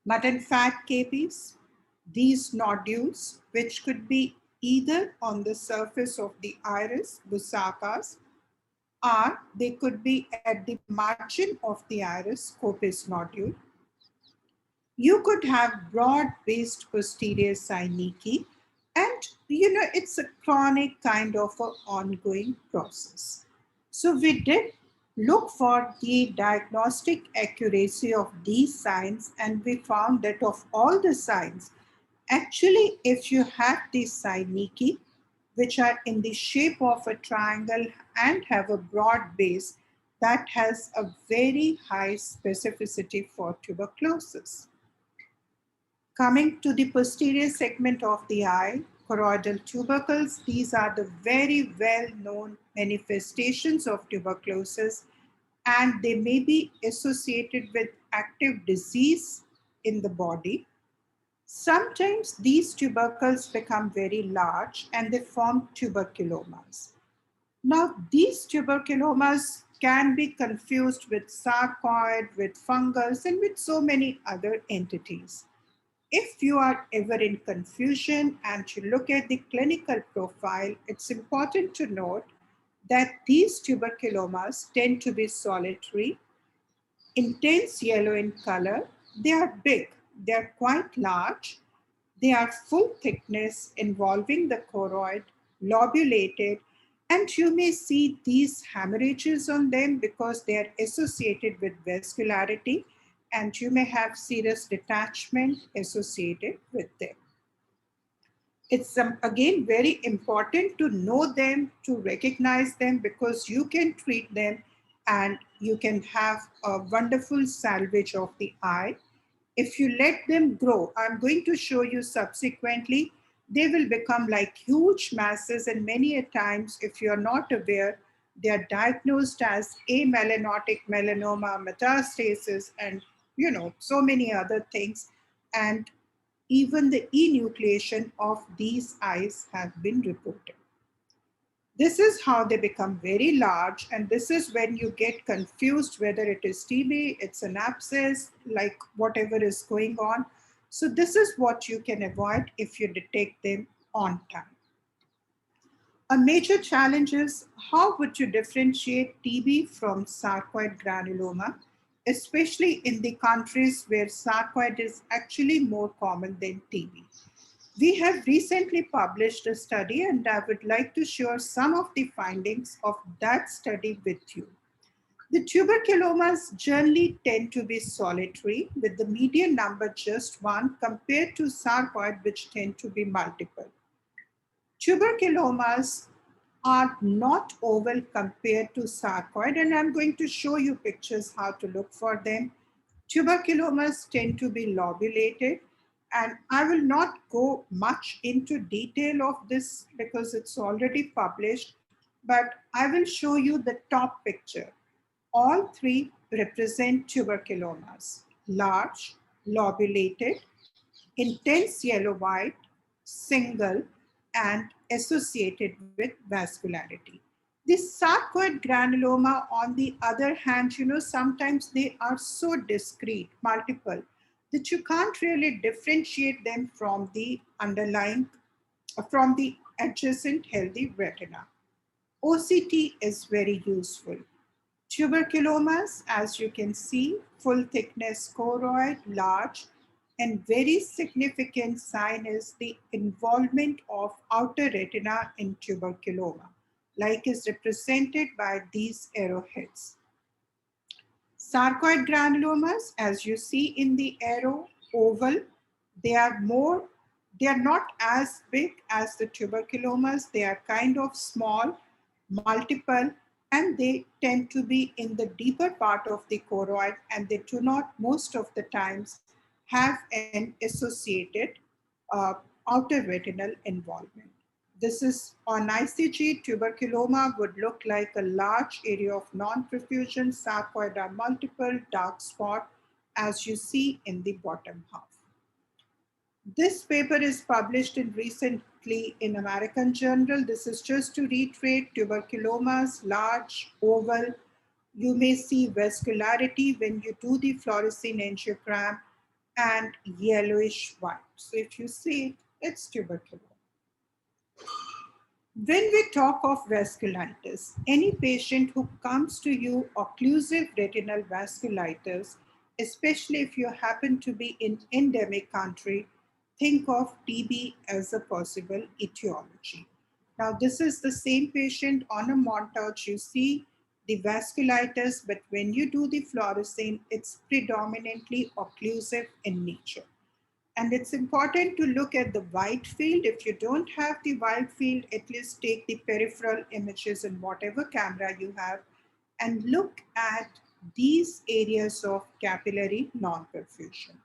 Mutton fat cavities, these nodules, which could be either on the surface of the iris, busakas, or they could be at the margin of the iris, scopus nodule. You could have broad-based posterior synecdoche, and it's a chronic kind of an ongoing process. So we did look for the diagnostic accuracy of these signs, and we found that of all the signs, actually, if you have these synecdoche, which are in the shape of a triangle and have a broad base, that has a very high specificity for tuberculosis. Coming to the posterior segment of the eye, choroidal tubercles, these are the very well-known manifestations of tuberculosis, and they may be associated with active disease in the body. Sometimes these tubercles become very large and they form tuberculomas. Now, these tuberculomas can be confused with sarcoid, with fungus, and with so many other entities. If you are ever in confusion and you look at the clinical profile, it's important to note that these tuberculomas tend to be solitary, intense yellow in color. They are big, they are quite large, they are full thickness involving the choroid, lobulated, and you may see these hemorrhages on them because they are associated with vascularity, and you may have serous detachment associated with them. It's again very important to know them, to recognize them, because you can treat them and you can have a wonderful salvage of the eye. If you let them grow, I'm going to show you subsequently, they will become like huge masses, and many a times, if you're not aware, they are diagnosed as amelanotic melanoma, metastasis, and so many other things. And even the enucleation of these eyes have been reported. This is how they become very large, and this is when you get confused whether it is TB, it's an abscess, like whatever is going on. So this is what you can avoid if you detect them on time. A major challenge is, how would you differentiate TB from sarcoid granuloma, especially in the countries where sarcoid is actually more common than TB. We have recently published a study, and I would like to share some of the findings of that study with you. The tuberculomas generally tend to be solitary, with the median number just one, compared to sarcoid, which tend to be multiple. Tuberculomas are not oval compared to sarcoid, and I'm going to show you pictures how to look for them. Tuberculomas tend to be lobulated, and I will not go much into detail of this because it's already published, but I will show you the top picture. All three represent tuberculomas: large, lobulated, intense yellow-white, single, and associated with vascularity. The sarcoid granuloma, on the other hand, sometimes they are so discrete, multiple, that you can't really differentiate them from the underlying, from the adjacent healthy retina. OCT is very useful. Tuberculomas, as you can see, full thickness choroid, large, and very significant sign is the involvement of outer retina in tuberculoma, like is represented by these arrowheads. Sarcoid granulomas, as you see in the arrow, oval, they are not as big as the tuberculomas. They are kind of small, multiple, and they tend to be in the deeper part of the choroid, and they do not most of the times have an associated outer retinal involvement. This is on ICG. Tuberculoma would look like a large area of non-perfusion. Sarcoid are multiple, dark spot, as you see in the bottom half. This paper is published recently in American Journal. This is just to reiterate: tuberculomas, large, oval. You may see vascularity when you do the fluorescein angiogram, and yellowish white. So if you see it, it's tuberculoma. When we talk of vasculitis, any patient who comes to you occlusive retinal vasculitis, especially if you happen to be in endemic country, think of TB as a possible etiology. Now, this is the same patient on a montage. You see the vasculitis, but when you do the fluorescein, it's predominantly occlusive in nature. And it's important to look at the wide field. If you don't have the wide field, at least take the peripheral images in whatever camera you have and look at these areas of capillary non-perfusion.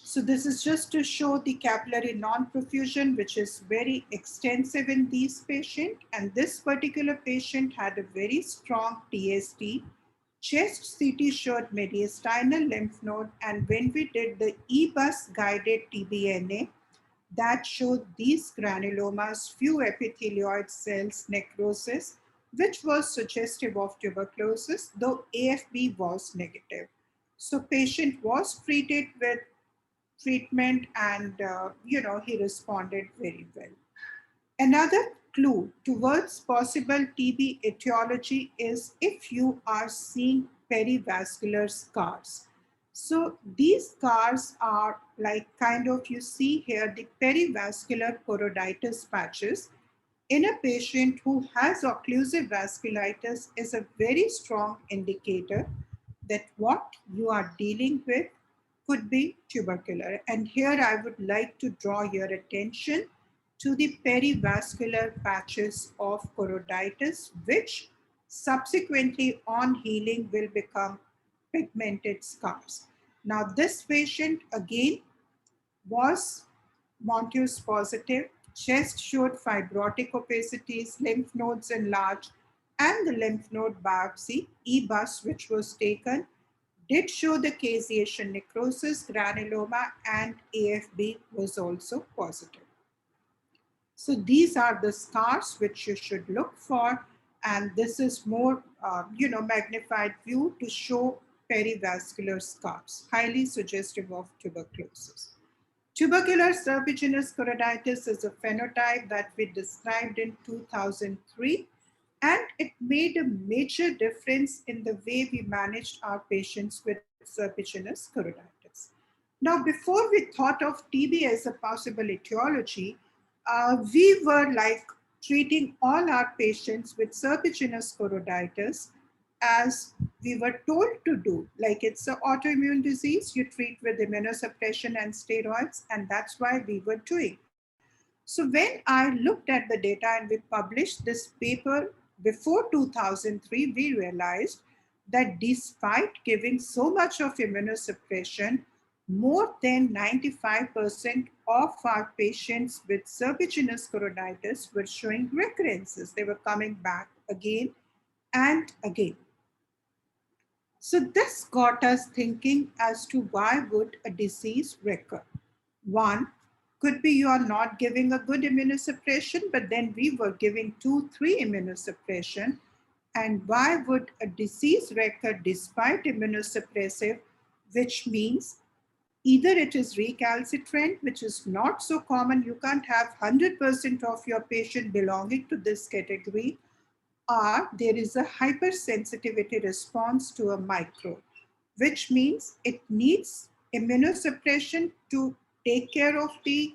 So this is just to show the capillary non-perfusion, which is very extensive in these patients. And this particular patient had a very strong TST. Chest CT showed mediastinal lymph node, and when we did the EBUS guided TBNA, that showed these granulomas, few epithelioid cells, necrosis, which was suggestive of tuberculosis, though AFB was negative. So patient was treated with treatment, and he responded very well. Another clue towards possible TB etiology is if you are seeing perivascular scars. So these scars are like kind of, you see here, the perivascular choroiditis patches. In a patient who has occlusive vasculitis is a very strong indicator that what you are dealing with could be tubercular. And here I would like to draw your attention to the perivascular patches of choroiditis, which subsequently on healing will become pigmented scars. Now this patient again was Montius positive. Chest showed fibrotic opacities, lymph nodes enlarged, and the lymph node biopsy, EBUS, which was taken, did show the caseation necrosis, granuloma, and AFB was also positive. So these are the scars which you should look for, and this is more, magnified view to show perivascular scars, highly suggestive of tuberculosis. Tubercular serpiginous choroiditis is a phenotype that we described in 2003. And it made a major difference in the way we managed our patients with serpiginous choroiditis. Now, before we thought of TB as a possible etiology, we were like treating all our patients with serpiginous choroiditis as we were told to do. Like it's an autoimmune disease, you treat with immunosuppression and steroids, and that's why we were doing. So when I looked at the data and we published this paper before 2003, we realized that despite giving so much of immunosuppression, more than 95% of our patients with serpiginous choroiditis were showing recurrences. They were coming back again and again. So this got us thinking as to why would a disease recur. One, could be you are not giving a good immunosuppression, but then we were giving 2, 3 immunosuppression. And why would a disease recur despite immunosuppressive, which means either it is recalcitrant, which is not so common, you can't have 100% of your patient belonging to this category, or there is a hypersensitivity response to a microbe, which means it needs immunosuppression to take care of the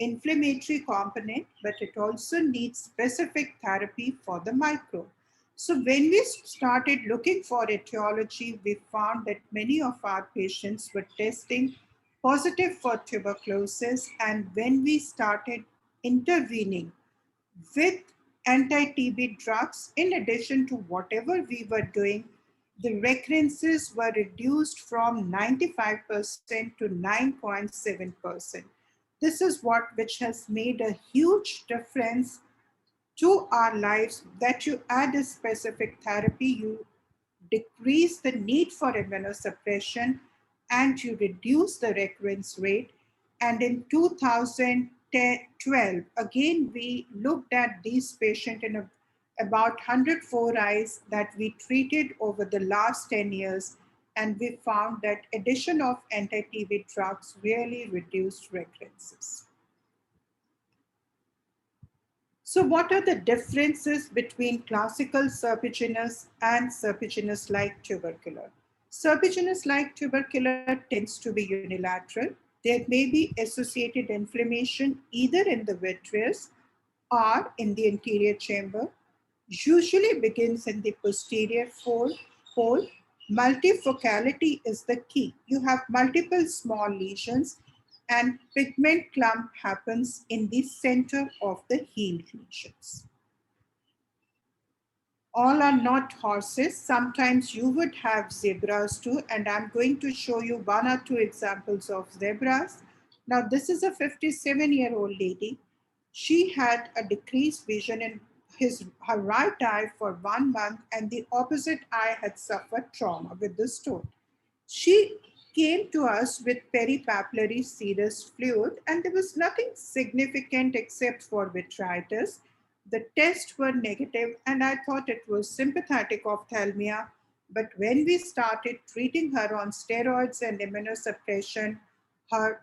inflammatory component, but it also needs specific therapy for the microbe. So when we started looking for etiology, we found that many of our patients were testing positive for tuberculosis, and when we started intervening with anti-TB drugs, in addition to whatever we were doing, the recurrences were reduced from 95% to 9.7%. This is what which has made a huge difference to our lives, that you add a specific therapy, you decrease the need for immunosuppression, and you reduce the recurrence rate. And in 2012, again, we looked at these patients in about 104 eyes that we treated over the last 10 years, and we found that addition of anti-TB drugs really reduced recurrences. So what are the differences between classical serpiginous and serpiginous-like tubercular? Serpiginous-like tubercular tends to be unilateral. There may be associated inflammation either in the vitreous or in the anterior chamber, usually begins in the posterior pole. Multifocality is the key. You have multiple small lesions, and pigment clump happens in the center of the healed lesions. All are not horses. Sometimes you would have zebras too, and I'm going to show you 1 or 2 examples of zebras. Now, this is a 57-year-old lady. She had a decreased vision in her right eye for 1 month, and the opposite eye had suffered trauma with the stone. She came to us with peripapillary serous fluid, and there was nothing significant except for vitritis. The tests were negative, and I thought it was sympathetic ophthalmia. But when we started treating her on steroids and immunosuppression, her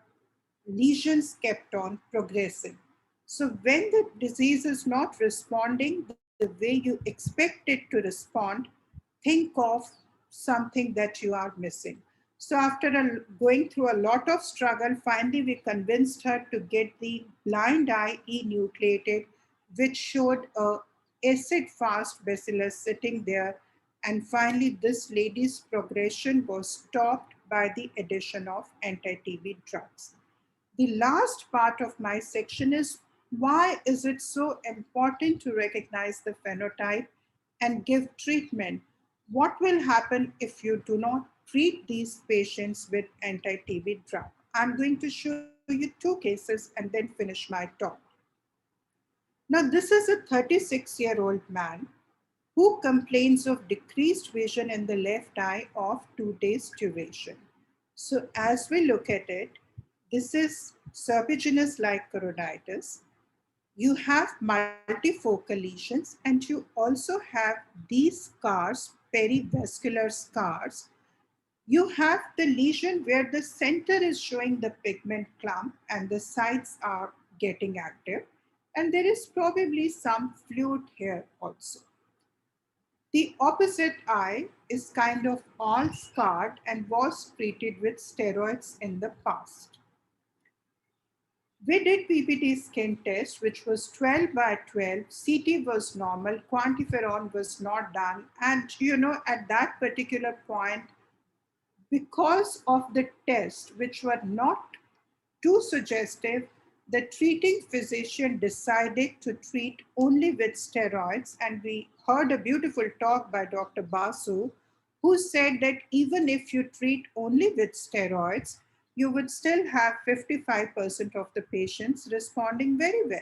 lesions kept on progressing. So when the disease is not responding the way you expect it to respond, think of something that you are missing. So after going through a lot of struggle, finally we convinced her to get the blind eye enucleated, which showed a acid-fast bacillus sitting there. And finally, this lady's progression was stopped by the addition of anti-TB drugs. The last part of my section is, why is it so important to recognize the phenotype and give treatment? What will happen if you do not treat these patients with anti-TB drug? I'm going to show you 2 cases and then finish my talk. Now, this is a 36-year-old man who complains of decreased vision in the left eye of 2 days duration. So as we look at it, this is serpiginous-like choroiditis. You have multifocal lesions, and you also have these scars, perivascular scars. You have the lesion where the center is showing the pigment clump and the sides are getting active. And there is probably some fluid here also. The opposite eye is kind of all scarred and was treated with steroids in the past. We did PPT skin test, which was 12 by 12. CT was normal, quantiferon was not done. And at that particular point, because of the test, which were not too suggestive, the treating physician decided to treat only with steroids. And we heard a beautiful talk by Dr. Basu, who said that even if you treat only with steroids, you would still have 55% of the patients responding very well.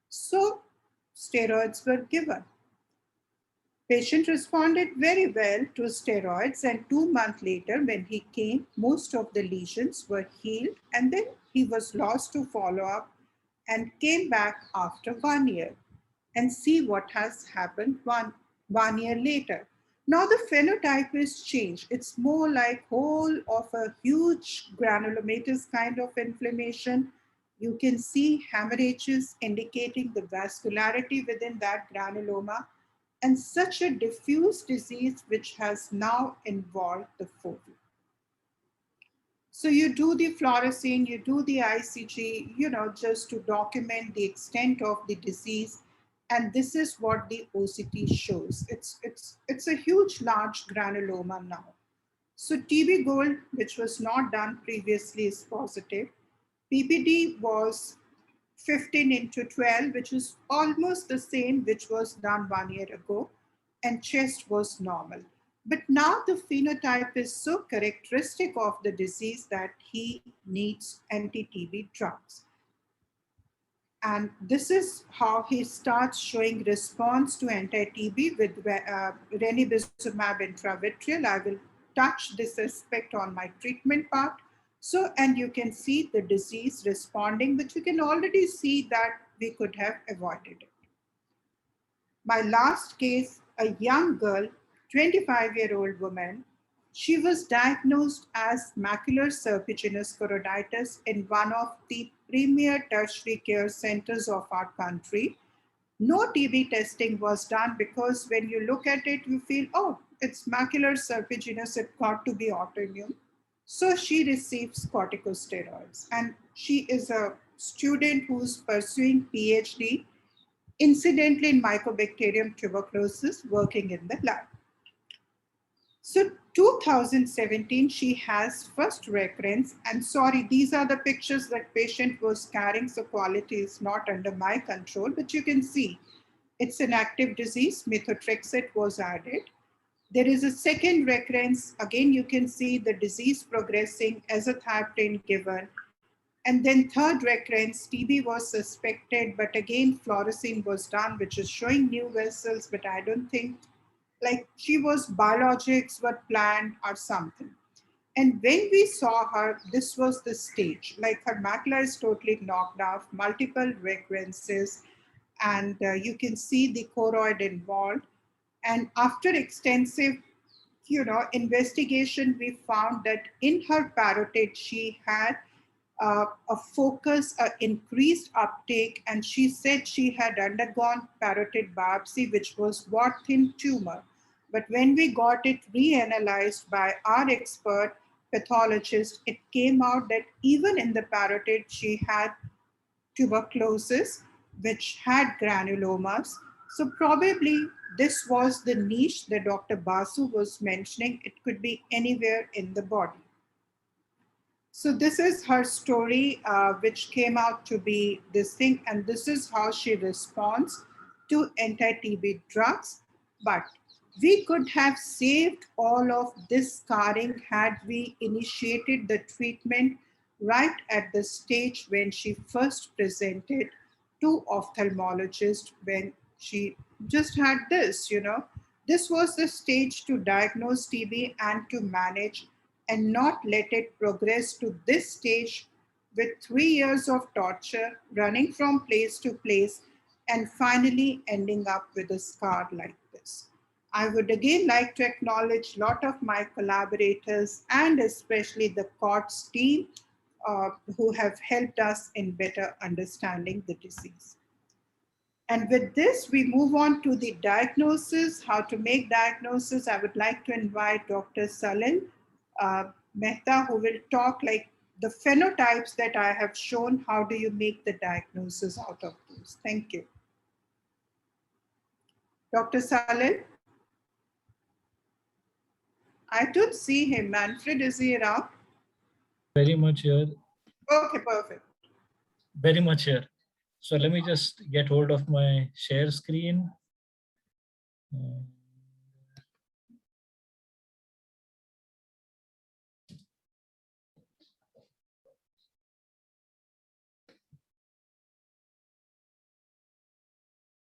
So steroids were given. Patient responded very well to steroids, and 2 months later, when he came, most of the lesions were healed, and then he was lost to follow up and came back after 1 year. And see what has happened one year later. Now the phenotype is changed. It's more like whole of a huge granulomatous kind of inflammation. You can see hemorrhages indicating the vascularity within that granuloma, and such a diffuse disease which has now involved the fovea. So you do the fluorescein, you do the ICG, just to document the extent of the disease. And this is what the OCT shows. It's a huge, large granuloma now. So TB Gold, which was not done previously, is positive. PPD was 15 into 12, which is almost the same which was done 1 year ago, and chest was normal. But now the phenotype is so characteristic of the disease that he needs anti-TB drugs. And this is how he starts showing response to anti-TB with ranibizumab intravitreal. I will touch this aspect on my treatment part. So, and you can see the disease responding, but you can already see that we could have avoided it. My last case, a young girl, 25-year-old woman, she was diagnosed as macular serpiginous choroiditis in one of the premier tertiary care centers of our country. No TB testing was done because when you look at it, you feel, oh, it's macular serpiginous, it got to be autoimmune. So she receives corticosteroids, and she is a student who's pursuing PhD, incidentally in Mycobacterium tuberculosis, working in the lab. So 2017, she has first recurrence, and sorry, these are the pictures that patient was carrying, so quality is not under my control, but you can see it's an active disease, methotrexate was added. There is a second recurrence, again you can see the disease progressing, azathioprine given, and then third recurrence, TB was suspected, but again fluorescein was done, which is showing new vessels, but I don't think, like she was biologics were planned or something. And when we saw her, this was the stage, like her macula is totally knocked off, multiple recurrences, and you can see the choroid involved. And after extensive investigation, we found that in her parotid, she had a focus, increased uptake, and she said she had undergone parotid biopsy, which was Warthin tumor. But when we got it reanalyzed by our expert pathologist, it came out that even in the parotid, she had tuberculosis, which had granulomas. So probably this was the niche that Dr. Basu was mentioning. It could be anywhere in the body. So this is her story, which came out to be this thing, and this is how she responds to anti-TB drugs. But we could have saved all of this scarring had we initiated the treatment right at the stage when she first presented to ophthalmologist, when she just had this. This was the stage to diagnose TB and to manage, and not let it progress to this stage with 3 years of torture, running from place to place, and finally ending up with a scar like this. I would again like to acknowledge a lot of my collaborators and especially the COTS team who have helped us in better understanding the disease. And with this, we move on to the diagnosis, how to make diagnosis. I would like to invite Dr. Salil Mehta, who will talk like the phenotypes that I have shown. How do you make the diagnosis out of those? Thank you. Dr. Salil? I don't see him. Manfred, is he around? Very much here. Okay, perfect. Very much here. So let me just get hold of my share screen.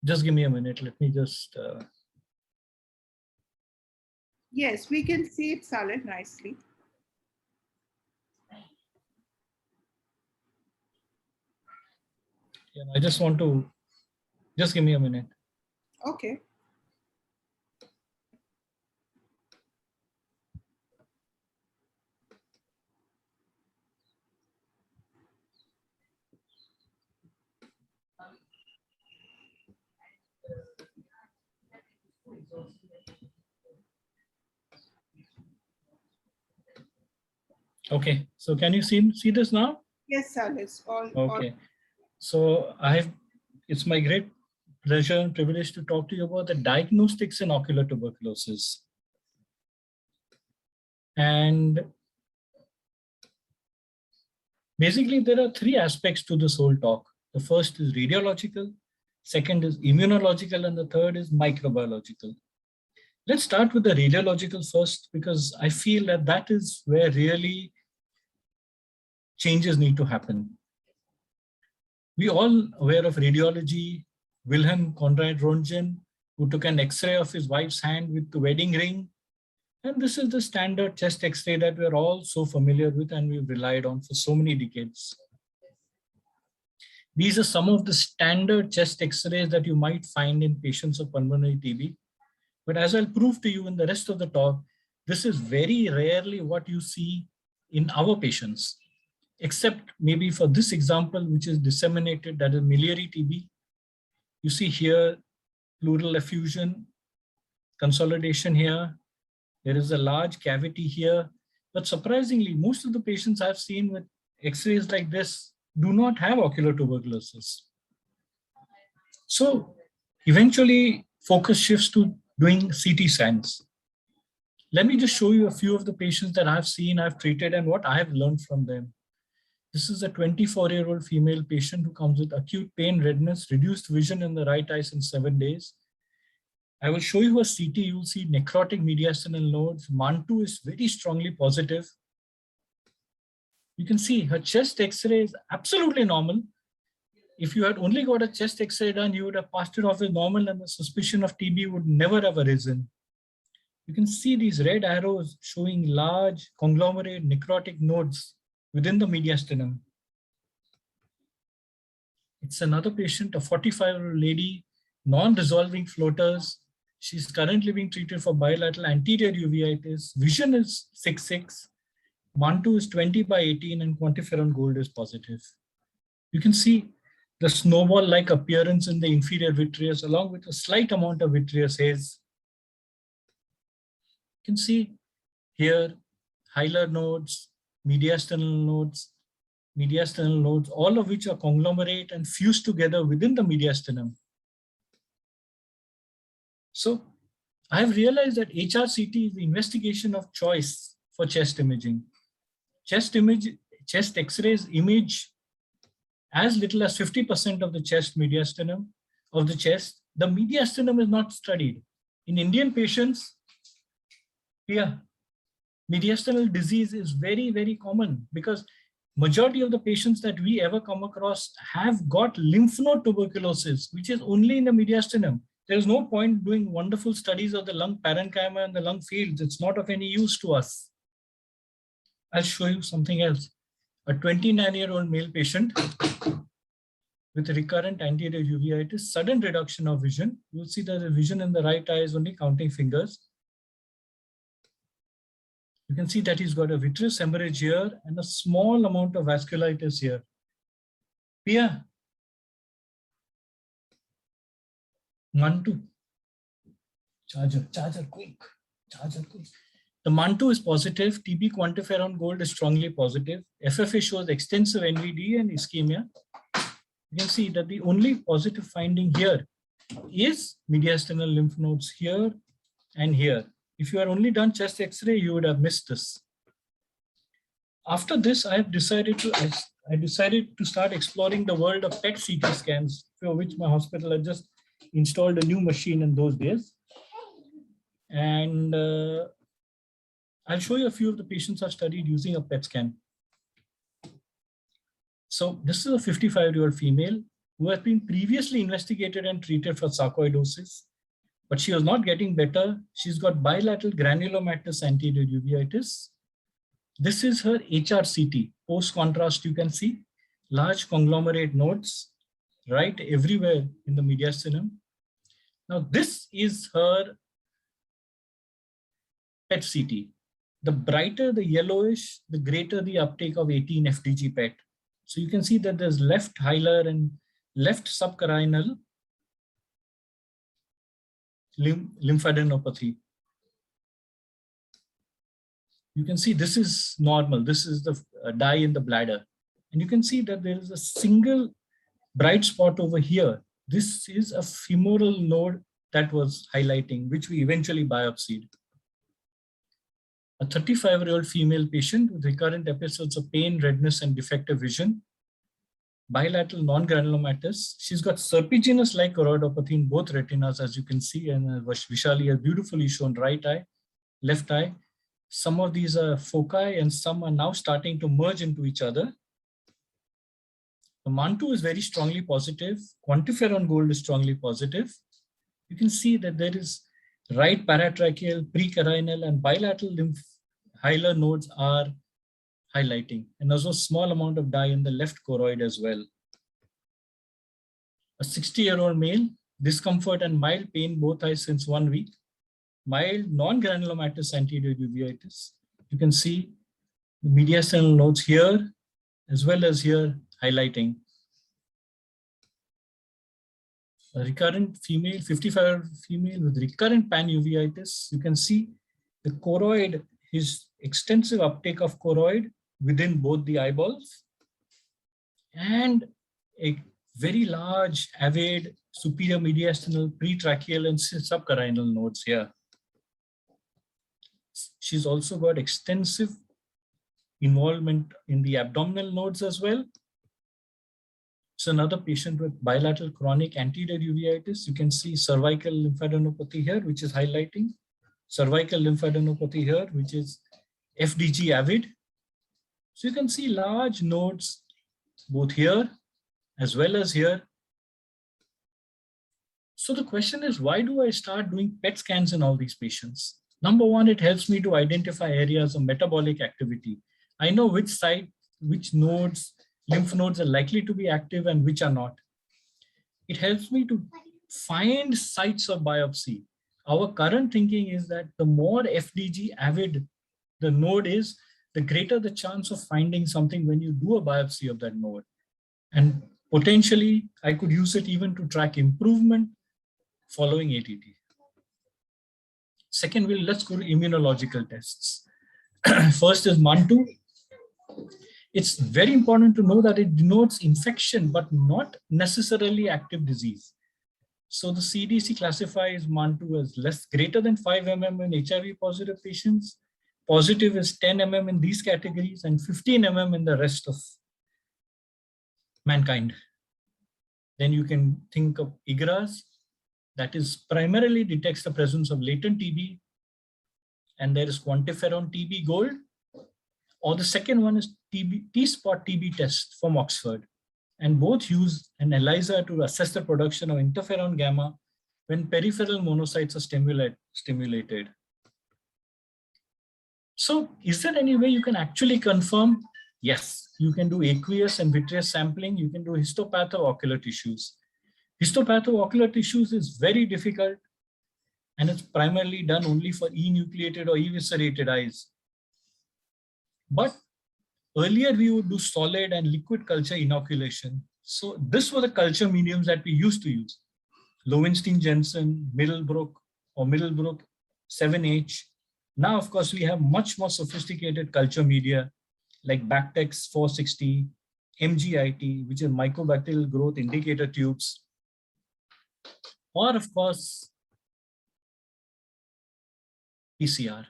Just give me a minute. Let me just. Yes, we can see it, Salil, nicely. Yeah, I just want to. Just give me a minute. Okay. Okay, so can you see this now? Yes, Salil, it's all. Okay, so it's my great pleasure and privilege to talk to you about the diagnostics in ocular tuberculosis. And basically, there are three aspects to this whole talk. The first is radiological, second is immunological, and the third is microbiological. Let's start with the radiological first, because I feel that that is where really changes need to happen. We all aware of radiology, Wilhelm Conrad Röntgen, who took an X-ray of his wife's hand with the wedding ring. And this is the standard chest X-ray that we're all so familiar with and we've relied on for so many decades. These are some of the standard chest X-rays that you might find in patients of pulmonary TB. But as I'll prove to you in the rest of the talk, this is very rarely what you see in our patients, except maybe for this example, which is disseminated, that is miliary TB. You see here, pleural effusion, consolidation here. There is a large cavity here. But surprisingly, most of the patients I've seen with X-rays like this do not have ocular tuberculosis. So eventually, focus shifts to doing CT scans. Let me just show you a few of the patients that I've seen, I've treated, and what I have learned from them. This is a 24-year-old female patient who comes with acute pain, redness, reduced vision in the right eye in 7 days. I will show you a CT. You'll see necrotic mediastinal nodes. MAN2 is very strongly positive. You can see her chest X-ray is absolutely normal. If you had only got a chest X-ray done, you would have passed it off as normal and the suspicion of TB would never have arisen. You can see these red arrows showing large conglomerate necrotic nodes within the mediastinum. It's another patient, a 45-year-old lady, non-resolving floaters. She's currently being treated for bilateral anterior uveitis. Vision is 6.6. MAN2 is 20/18 and quantiferon gold is positive. You can see the snowball-like appearance in the inferior vitreous along with a slight amount of vitreous haze. You can see here hilar nodes, mediastinal nodes, all of which are conglomerate and fused together within the mediastinum. So I have realized that HRCT is the investigation of choice for chest imaging. Chest X-rays image as little as 50% of the chest mediastinum of the chest. The mediastinum is not studied. In Indian patients, mediastinal disease is very, very common because majority of the patients that we ever come across have got lymph node tuberculosis, which is only in the mediastinum. There is no point doing wonderful studies of the lung parenchyma and the lung fields. It's not of any use to us. I'll show you something else. A 29-year-old male patient with recurrent anterior uveitis, sudden reduction of vision. You'll see that the vision in the right eye is only counting fingers. You can see that he's got a vitreous hemorrhage here and a small amount of vasculitis here. Pia, MAN2. Charger, quick. The MAN2 is positive. TB quantiferon gold is strongly positive. FFA shows extensive NVD and ischemia. You can see that the only positive finding here is mediastinal lymph nodes here and here. If you had only done chest X-ray, you would have missed this. After this, I decided to start exploring the world of PET CT scans, for which my hospital had just installed a new machine in those days. And I'll show you a few of the patients I've studied using a PET scan. So this is a 55-year-old female who has been previously investigated and treated for sarcoidosis, but she was not getting better. She's got bilateral granulomatous anterior uveitis. This is her HRCT, post-contrast. You can see large conglomerate nodes right everywhere in the mediastinum. Now this is her PET CT. The brighter the yellowish, the greater the uptake of 18 FDG PET. So you can see that there's left hilar and left subcarinal lymphadenopathy. You can see this is normal. This is the dye in the bladder. And you can see that there is a single bright spot over here. This is a femoral node that was highlighting, which we eventually biopsied. A 35-year-old female patient with recurrent episodes of pain, redness, and defective vision. Bilateral non-granulomatous. She's got serpiginous-like choroidopathy in both retinas, as you can see, and Vishali has beautifully shown right eye, left eye. Some of these are foci and some are now starting to merge into each other. The MAN2 is very strongly positive. Quantiferon gold is strongly positive. You can see that there is right paratracheal, precarinal, and bilateral lymph hilar nodes are highlighting, and also a small amount of dye in the left choroid as well. A 60-year-old male, discomfort and mild pain both eyes since 1 week. Mild non-granulomatous anterior uveitis. You can see the mediastinal nodes here as well as here highlighting. A recurrent female, 55-year-old female with recurrent panuveitis. You can see the choroid is extensive uptake of choroid within both the eyeballs and a very large avid superior mediastinal, pretracheal, and subcarinal nodes here. She's also got extensive involvement in the abdominal nodes as well. It's another patient with bilateral chronic anterior uveitis. You can see cervical lymphadenopathy here, which is highlighting. Cervical lymphadenopathy here, which is FDG avid. So you can see large nodes both here as well as here. So the question is, why do I start doing PET scans in all these patients? Number one, it helps me to identify areas of metabolic activity. I know which site, which nodes, lymph nodes are likely to be active and which are not. It helps me to find sites of biopsy. Our current thinking is that the more FDG avid the node is, the greater the chance of finding something when you do a biopsy of that node. And potentially, I could use it even to track improvement following ATT. Second, let's go to immunological tests. First is MAN2. It's very important to know that it denotes infection, but not necessarily active disease. So the CDC classifies MAN2 as greater than 5 mm in HIV positive patients. Positive is 10 mm in these categories and 15 mm in the rest of mankind. Then you can think of IGRAS, that is primarily detects the presence of latent TB, and there is quantiferon TB gold, or the second one is T-spot TB test from Oxford, and both use an ELISA to assess the production of interferon gamma when peripheral monocytes are stimulated. So is there any way you can actually confirm? Yes, you can do aqueous and vitreous sampling. You can do histopatho-ocular tissues. Histopatho-ocular tissues is very difficult, and it's primarily done only for enucleated or eviscerated eyes. But earlier we would do solid and liquid culture inoculation. So this were the culture mediums that we used to use. Lowenstein-Jensen, Middlebrook, or Middlebrook 7H. Now, of course, we have much more sophisticated culture media like Bactex 460, MGIT, which is Mycobacterial Growth Indicator tubes, or of course, PCR.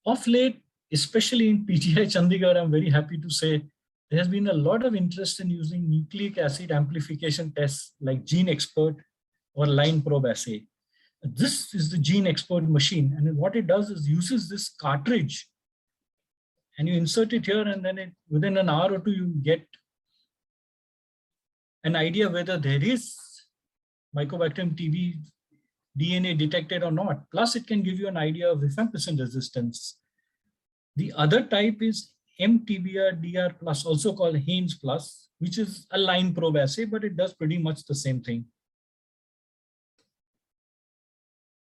Of late, especially in PGI Chandigarh, I'm very happy to say, there has been a lot of interest in using nucleic acid amplification tests like Gene Expert or line probe assay. This is the Gene Expert machine, and what it does is uses this cartridge, and you insert it here, and then within an hour or two, you get an idea whether there is Mycobacterium TB DNA detected or not. Plus, it can give you an idea of rifampicin resistance. The other type is MTBR-DR+, also called Haynes+, which is a line probe assay, but it does pretty much the same thing.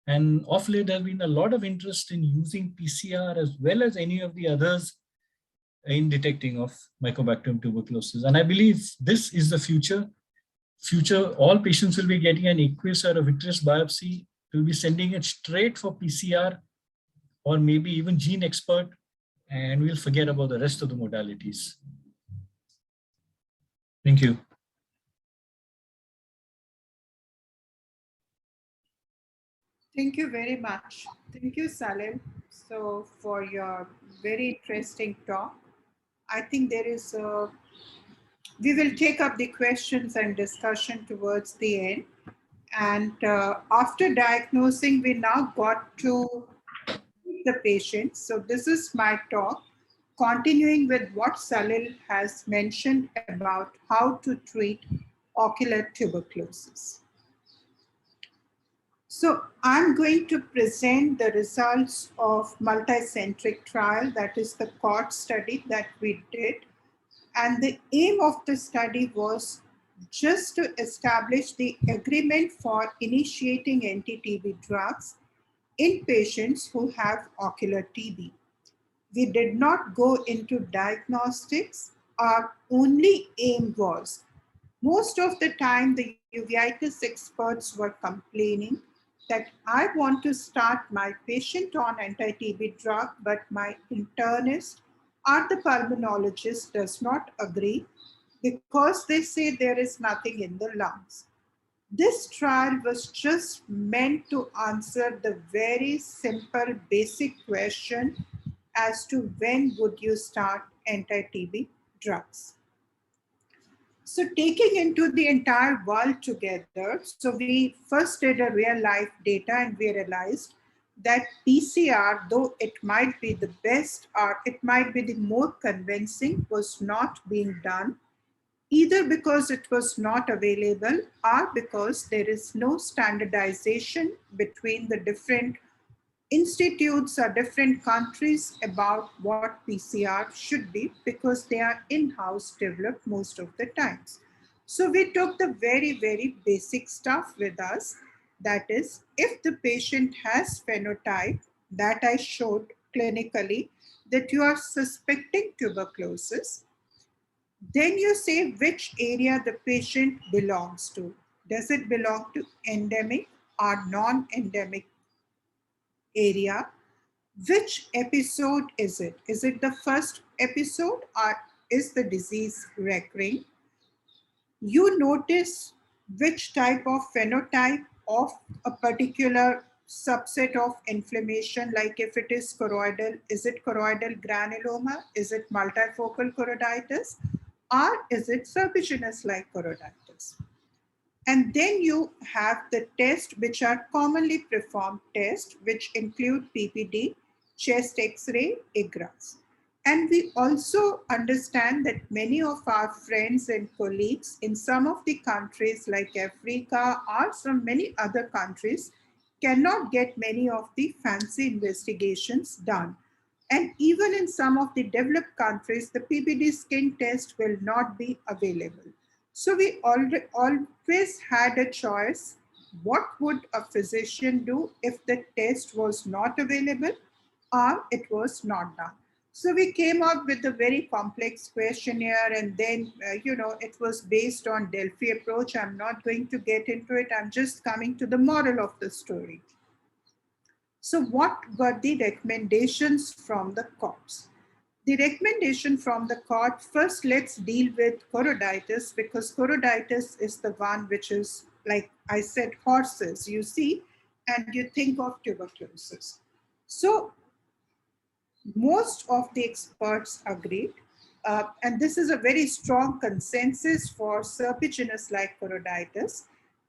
And of late, there has been a lot of interest in using PCR as well as any of the others in detecting of Mycobacterium tuberculosis. And I believe this is the future. All patients will be getting an aqueous or a vitreous biopsy. We'll be sending it straight for PCR or maybe even Gene Expert, and we'll forget about the rest of the modalities. Thank you. Thank you very much. Thank you, Salil, so for your very interesting talk. I think there is a, we will take up the questions and discussion towards the end. And after diagnosing, we now got to the patient. So this is my talk, continuing with what Salil has mentioned about how to treat ocular tuberculosis. So I'm going to present the results of multicentric trial, that is the CORD study that we did. And the aim of the study was just to establish the agreement for initiating anti-TB drugs in patients who have ocular TB. We did not go into diagnostics. Our only aim was, most of the time the uveitis experts were complaining that I want to start my patient on anti-TB drug, but my internist or the pulmonologist does not agree because they say there is nothing in the lungs. This trial was just meant to answer the very simple basic question as to when would you start anti-TB drugs. So taking into the entire world together, so we first did a real life data and we realized that PCR, though it might be the best or it might be the more convincing, was not being done, either because it was not available or because there is no standardization between the different institutes or different countries about what PCR should be, because they are in-house developed most of the times. So we took the very, very basic stuff with us. That is, if the patient has phenotype that I showed clinically, that you are suspecting tuberculosis, then you say which area the patient belongs to. Does it belong to endemic or non-endemic area? Which episode is it? Is it the first episode or is the disease recurring? You notice which type of phenotype of a particular subset of inflammation, like if it is choroidal, is it choroidal granuloma? Is it multifocal choroiditis? Or is it serpiginous-like choroiditis? And then you have the tests which are commonly performed tests, which include PPD, chest X-ray, IGRAS. And we also understand that many of our friends and colleagues in some of the countries like Africa or from many other countries cannot get many of the fancy investigations done. And even in some of the developed countries, the PPD skin test will not be available. So we always had a choice. What would a physician do if the test was not available or it was not done? So we came up with a very complex questionnaire, and then, it was based on Delphi approach. I'm not going to get into it. I'm just coming to the moral of the story. So what were the recommendations from the courts? The recommendation from the court, first let's deal with choroiditis, because choroiditis is the one which is, like I said, horses, you see, and you think of tuberculosis. So most of the experts agreed, and this is a very strong consensus for serpiginous-like choroiditis,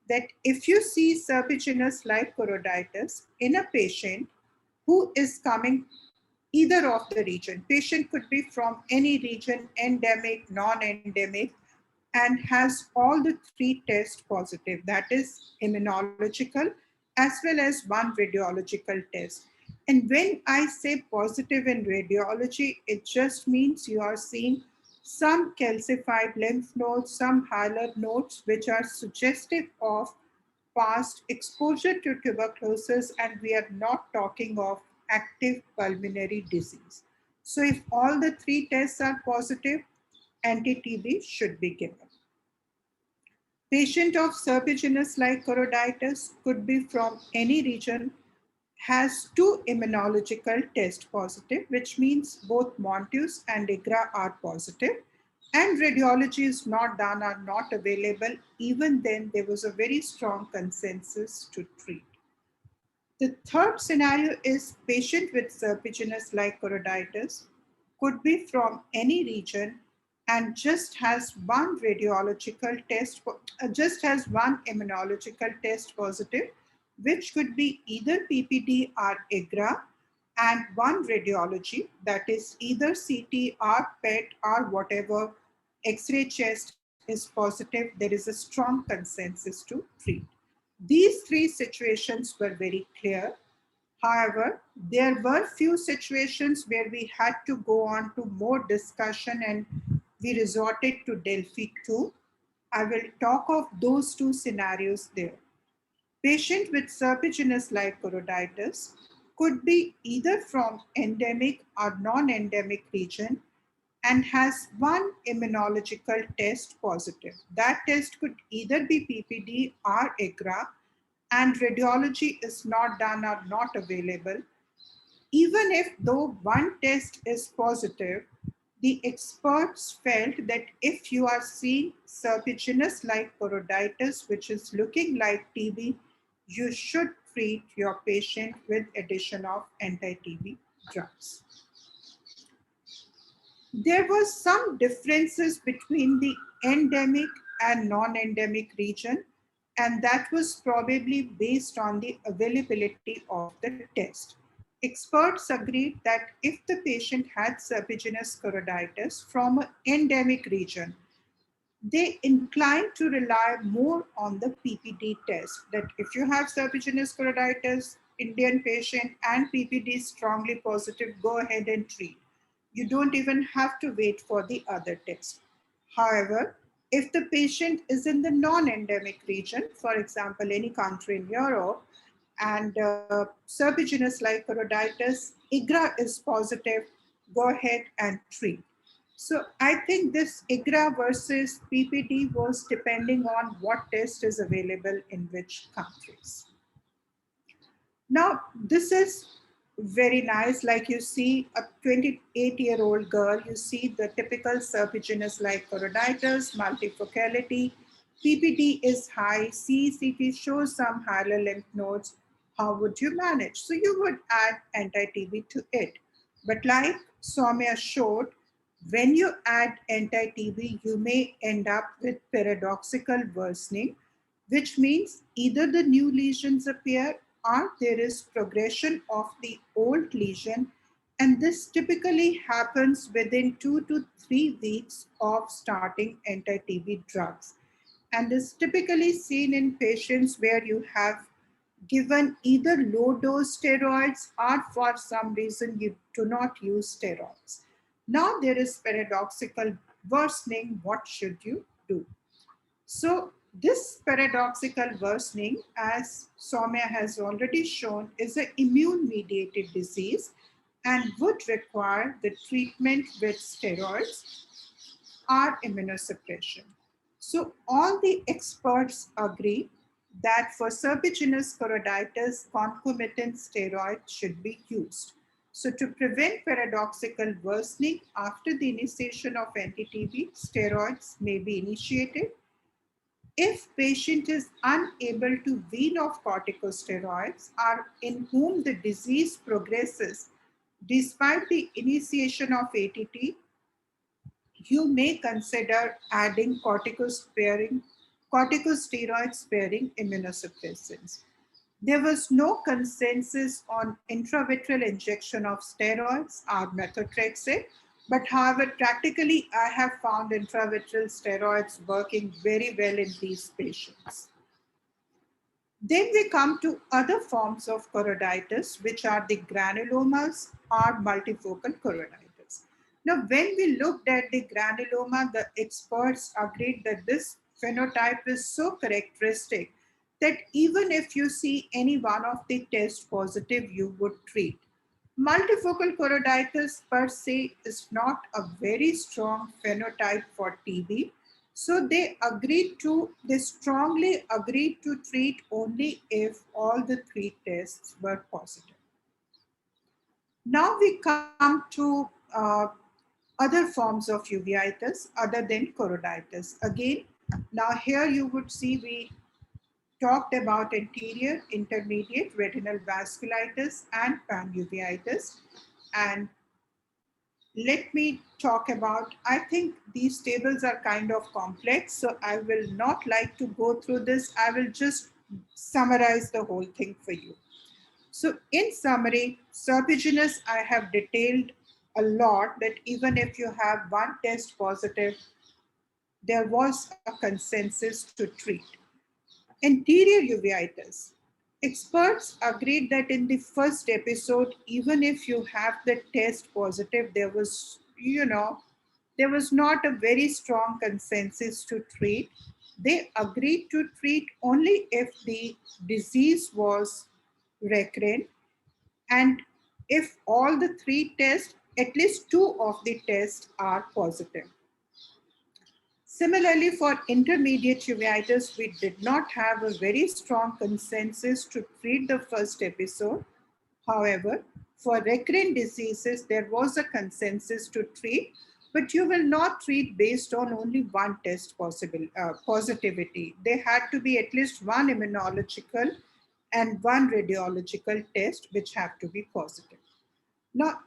that if you see serpiginous-like choroiditis in a patient who is coming either of the region, patient could be from any region, endemic, non-endemic, and has all the three tests positive, that is immunological as well as one radiological test. And when I say positive in radiology, it just means you are seeing some calcified lymph nodes, some hilar nodes, which are suggestive of past exposure to tuberculosis, and we are not talking of active pulmonary disease. So if all the three tests are positive, anti-TB should be given. Patient of serpiginous-like choroiditis could be from any region, has two immunological tests positive, which means both Monteus and IGRA are positive, and radiology is not done, are not available. Even then, there was a very strong consensus to treat. The third scenario is patient with serpiginous-like choroiditis could be from any region and just has one radiological test, just has one immunological test positive, which could be either PPD or IGRA, and one radiology, that is either CT or PET or whatever X-ray chest is positive. There is a strong consensus to treat. These three situations were very clear. However, there were few situations where we had to go on to more discussion, and we resorted to Delphi 2. I will talk of those two scenarios there. Patient with serpiginous-like choroiditis could be either from endemic or non-endemic region and has one immunological test positive. That test could either be PPD or IGRA, and radiology is not done or not available. Even if though one test is positive, the experts felt that if you are seeing serpiginous-like choroiditis, which is looking like TB, you should treat your patient with addition of anti-TB drugs. There was some differences between the endemic and non-endemic region, and that was probably based on the availability of the test. Experts agreed that if the patient had serpiginous choroiditis from an endemic region, they inclined to rely more on the PPD test, that if you have serpiginous choroiditis, Indian patient, and PPD is strongly positive, go ahead and treat. You don't even have to wait for the other test. However, if the patient is in the non-endemic region, for example, any country in Europe, and serpiginous-like choroiditis, IGRA is positive, go ahead and treat. So I think this IGRA versus PPD was depending on what test is available in which countries. Now, this is very nice. Like you see a 28-year-old girl, you see the typical serpiginous-like choroiditis, multifocality, PPD is high, CCT shows some hilar lymph nodes. How would you manage? So you would add anti-TB to it. But like Soumya showed, when you add anti-TB, you may end up with paradoxical worsening, which means either the new lesions appear or there is progression of the old lesion. And this typically happens within 2 to 3 weeks of starting anti-TB drugs. And is typically seen in patients where you have given either low dose steroids or for some reason you do not use steroids. Now there is paradoxical worsening. What should you do? So this paradoxical worsening, as Soumya has already shown, is an immune-mediated disease. and would require the treatment with steroids or immunosuppression. So all the experts agree that for serpiginous choroiditis, concomitant steroid should be used. So to prevent paradoxical worsening after the initiation of anti-TB, steroids may be initiated. If patient is unable to wean off corticosteroids or in whom the disease progresses despite the initiation of ATT, you may consider adding corticosteroid-sparing immunosuppressants. There was no consensus on intravitreal injection of steroids or methotrexate, but however, practically I have found intravitreal steroids working very well in these patients. Then we come to other forms of choroiditis, which are the granulomas or multifocal choroiditis. Now, when we looked at the granuloma, the experts agreed that this phenotype is so characteristic that even if you see any one of the tests positive, you would treat. Multifocal choroiditis per se is not a very strong phenotype for TB. So they strongly agreed to treat only if all the three tests were positive. Now we come to other forms of uveitis other than choroiditis. Again, now here you would see we talked about anterior, intermediate retinal vasculitis and panuveitis. And let me talk about, I think these tables are kind of complex, so I will not like to go through this. I will just summarize the whole thing for you. So in summary, serpiginous, I have detailed a lot that even if you have one test positive, there was a consensus to treat. Anterior uveitis. Experts agreed that in the first episode, even if you have the test positive, there was not a very strong consensus to treat. They agreed to treat only if the disease was recurrent and if all the three tests, at least two of the tests are positive. Similarly, for intermediate uveitis, we did not have a very strong consensus to treat the first episode. However, for recurrent diseases, there was a consensus to treat, but you will not treat based on only one test positivity. There had to be at least one immunological and one radiological test which have to be positive. Now,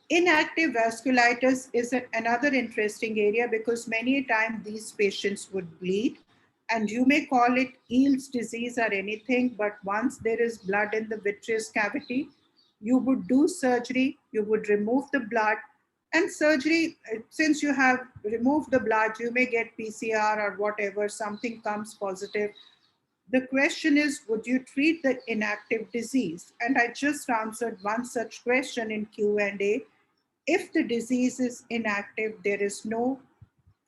inactive vasculitis is another interesting area because many times these patients would bleed, and you may call it Eales disease or anything, but once there is blood in the vitreous cavity, you would do surgery, you would remove the blood, and surgery, since you have removed the blood, you may get PCR or whatever, something comes positive. The question is, would you treat the inactive disease? And I just answered one such question in Q&A. If the disease is inactive, there is no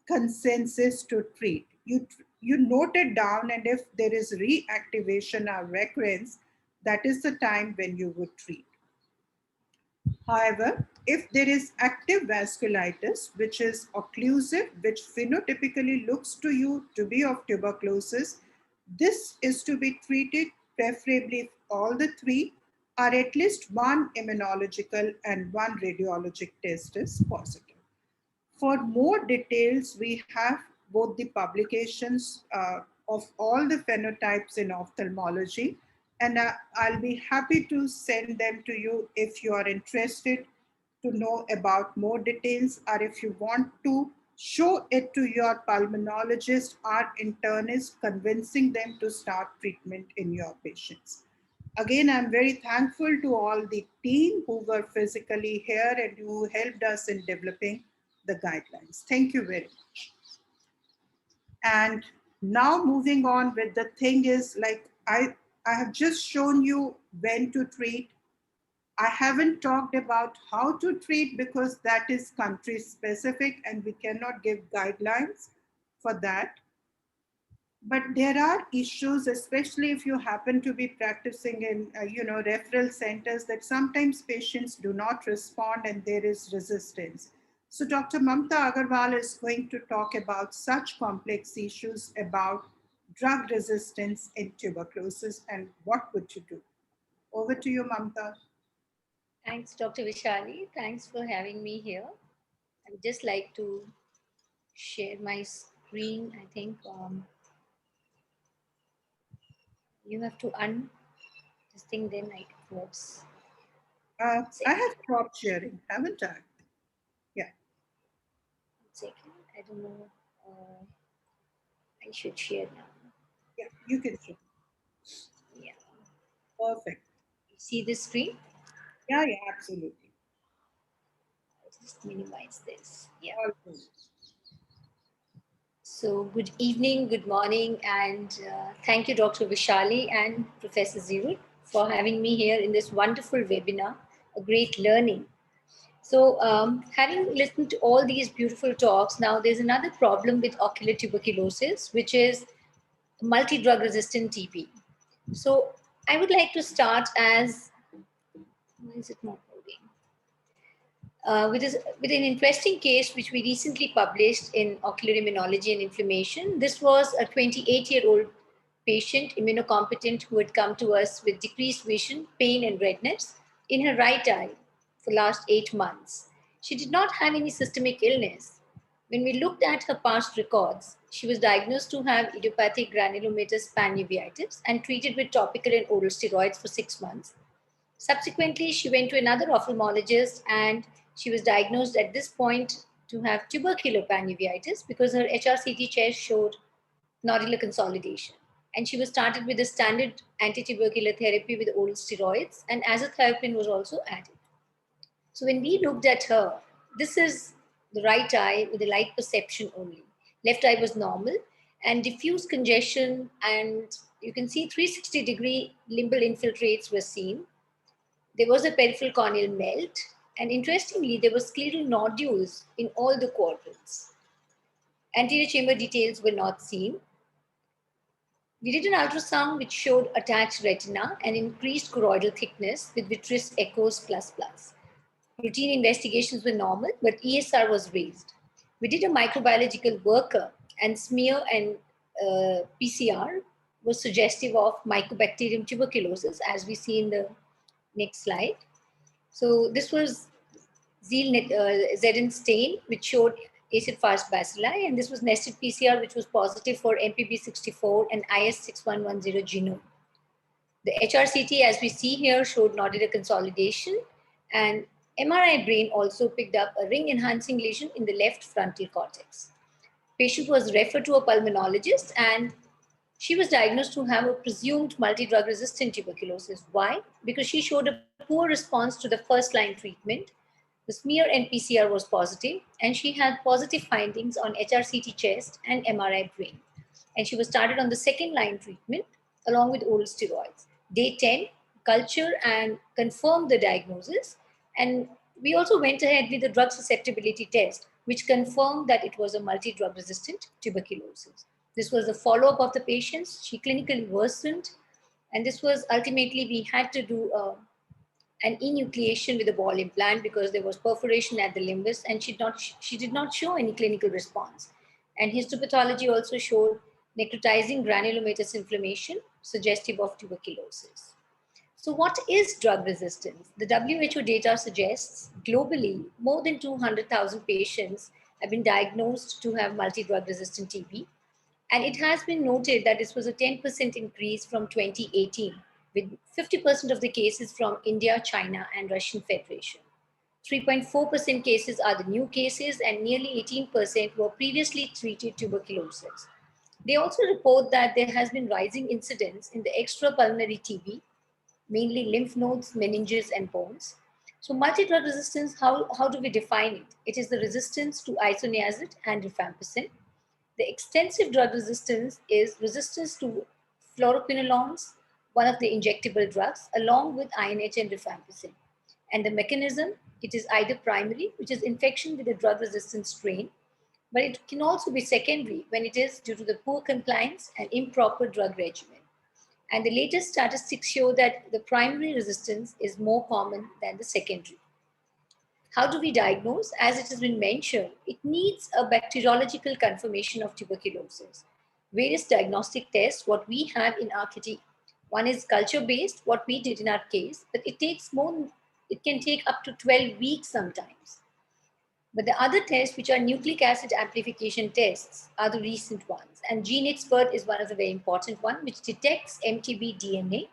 consensus to treat. You note it down, and if there is reactivation or recurrence, that is the time when you would treat. However, if there is active vasculitis, which is occlusive, which phenotypically looks to you to be of tuberculosis, this is to be treated preferably if all the three or at least one immunological and one radiologic test is positive. For more details, we have both the publications of all the phenotypes in ophthalmology, and I'll be happy to send them to you if you are interested to know about more details, or if you want to show it to your pulmonologist or internist, convincing them to start treatment in your patients. Again, I'm very thankful to all the team who were physically here and who helped us in developing the guidelines. Thank you very much. And now moving on with the thing is, like I have just shown you when to treat. I haven't talked about how to treat because that is country specific and we cannot give guidelines for that. But there are issues, especially if you happen to be practicing in, referral centers, that sometimes patients do not respond and there is resistance. So Dr. Mamta Agarwal is going to talk about such complex issues about drug resistance in tuberculosis and what would you do. Over to you, Mamta. Thanks, Dr. Vishali. Thanks for having me here. I would just like to share my screen. I think you have to this thing, then it works. I have stopped sharing, haven't I? Yeah. 1 second. I don't know. I should share now. Yeah, you can share. Yeah. Perfect. You see the screen? Yeah, absolutely. I'll just minimize this. Yeah. All good. So good evening, good morning, and thank you, Dr. Vishali and Professor Zirul, for having me here in this wonderful webinar, a great learning. So having listened to all these beautiful talks, now there's another problem with ocular tuberculosis, which is multi-drug resistant TB. So I would like to start as, why is it not moving? With an interesting case which we recently published in Ocular Immunology and Inflammation. This was a 28-year-old patient, immunocompetent, who had come to us with decreased vision, pain, and redness in her right eye for the last 8 months. She did not have any systemic illness. When we looked at her past records, she was diagnosed to have idiopathic granulomatous panuveitis and treated with topical and oral steroids for 6 months. Subsequently, she went to another ophthalmologist and she was diagnosed at this point to have tubercular panuveitis because her HRCT chest showed nodular consolidation. And she was started with a standard anti-tubercular therapy with oral steroids, and azathioprine was also added. So when we looked at her, this is the right eye with the light perception only. Left eye was normal, and diffuse congestion, and you can see 360-degree limbal infiltrates were seen. There was a peripheral corneal melt, and interestingly, there were scleral nodules in all the quadrants. Anterior chamber details were not seen. We did an ultrasound which showed attached retina and increased choroidal thickness with vitreous echoes ++. Routine investigations were normal, but ESR was raised. We did a microbiological workup, and smear and PCR was suggestive of Mycobacterium tuberculosis, as we see in the next slide. So this was Zn stain, which showed acid-fast bacilli, and this was nested PCR, which was positive for MPB64 and IS6110 genome. The HRCT, as we see here, showed nodular consolidation, and MRI brain also picked up a ring-enhancing lesion in the left frontal cortex. Patient was referred to a pulmonologist, and she was diagnosed to have a presumed multi-drug resistant tuberculosis. Why? Because she showed a poor response to the first-line treatment. The smear and PCR was positive, and she had positive findings on HRCT chest and MRI brain. And she was started on the second-line treatment along with oral steroids. Day 10, culture and confirmed the diagnosis. And we also went ahead with the drug susceptibility test, which confirmed that it was a multi-drug resistant tuberculosis. This was the follow-up of the patients. She clinically worsened. And this was ultimately, we had to do an enucleation with a ball implant because there was perforation at the limbus, and she did not show any clinical response. And histopathology also showed necrotizing granulomatous inflammation suggestive of tuberculosis. So what is drug resistance? The WHO data suggests globally more than 200,000 patients have been diagnosed to have multi-drug resistant TB. And it has been noted that this was a 10% increase from 2018, with 50% of the cases from India, China, and Russian Federation. 3.4% cases are the new cases, and nearly 18% were previously treated tuberculosis. They also report that there has been rising incidence in the extrapulmonary TB, mainly lymph nodes, meninges, and bones. So multi-drug resistance, how do we define it? It is the resistance to isoniazid and rifampicin. The extensive drug resistance is resistance to fluoroquinolones, one of the injectable drugs, along with INH and rifampicin. And the mechanism, it is either primary, which is infection with a drug-resistant strain, but it can also be secondary when it is due to the poor compliance and improper drug regimen. And the latest statistics show that the primary resistance is more common than the secondary. How do we diagnose? As it has been mentioned, it needs a bacteriological confirmation of tuberculosis. Various diagnostic tests, what we have in our kitty, one is culture-based, what we did in our case, but it can take up to 12 weeks sometimes. But the other tests, which are nucleic acid amplification tests, are the recent ones. And GeneXpert is one of the very important ones, which detects MTB DNA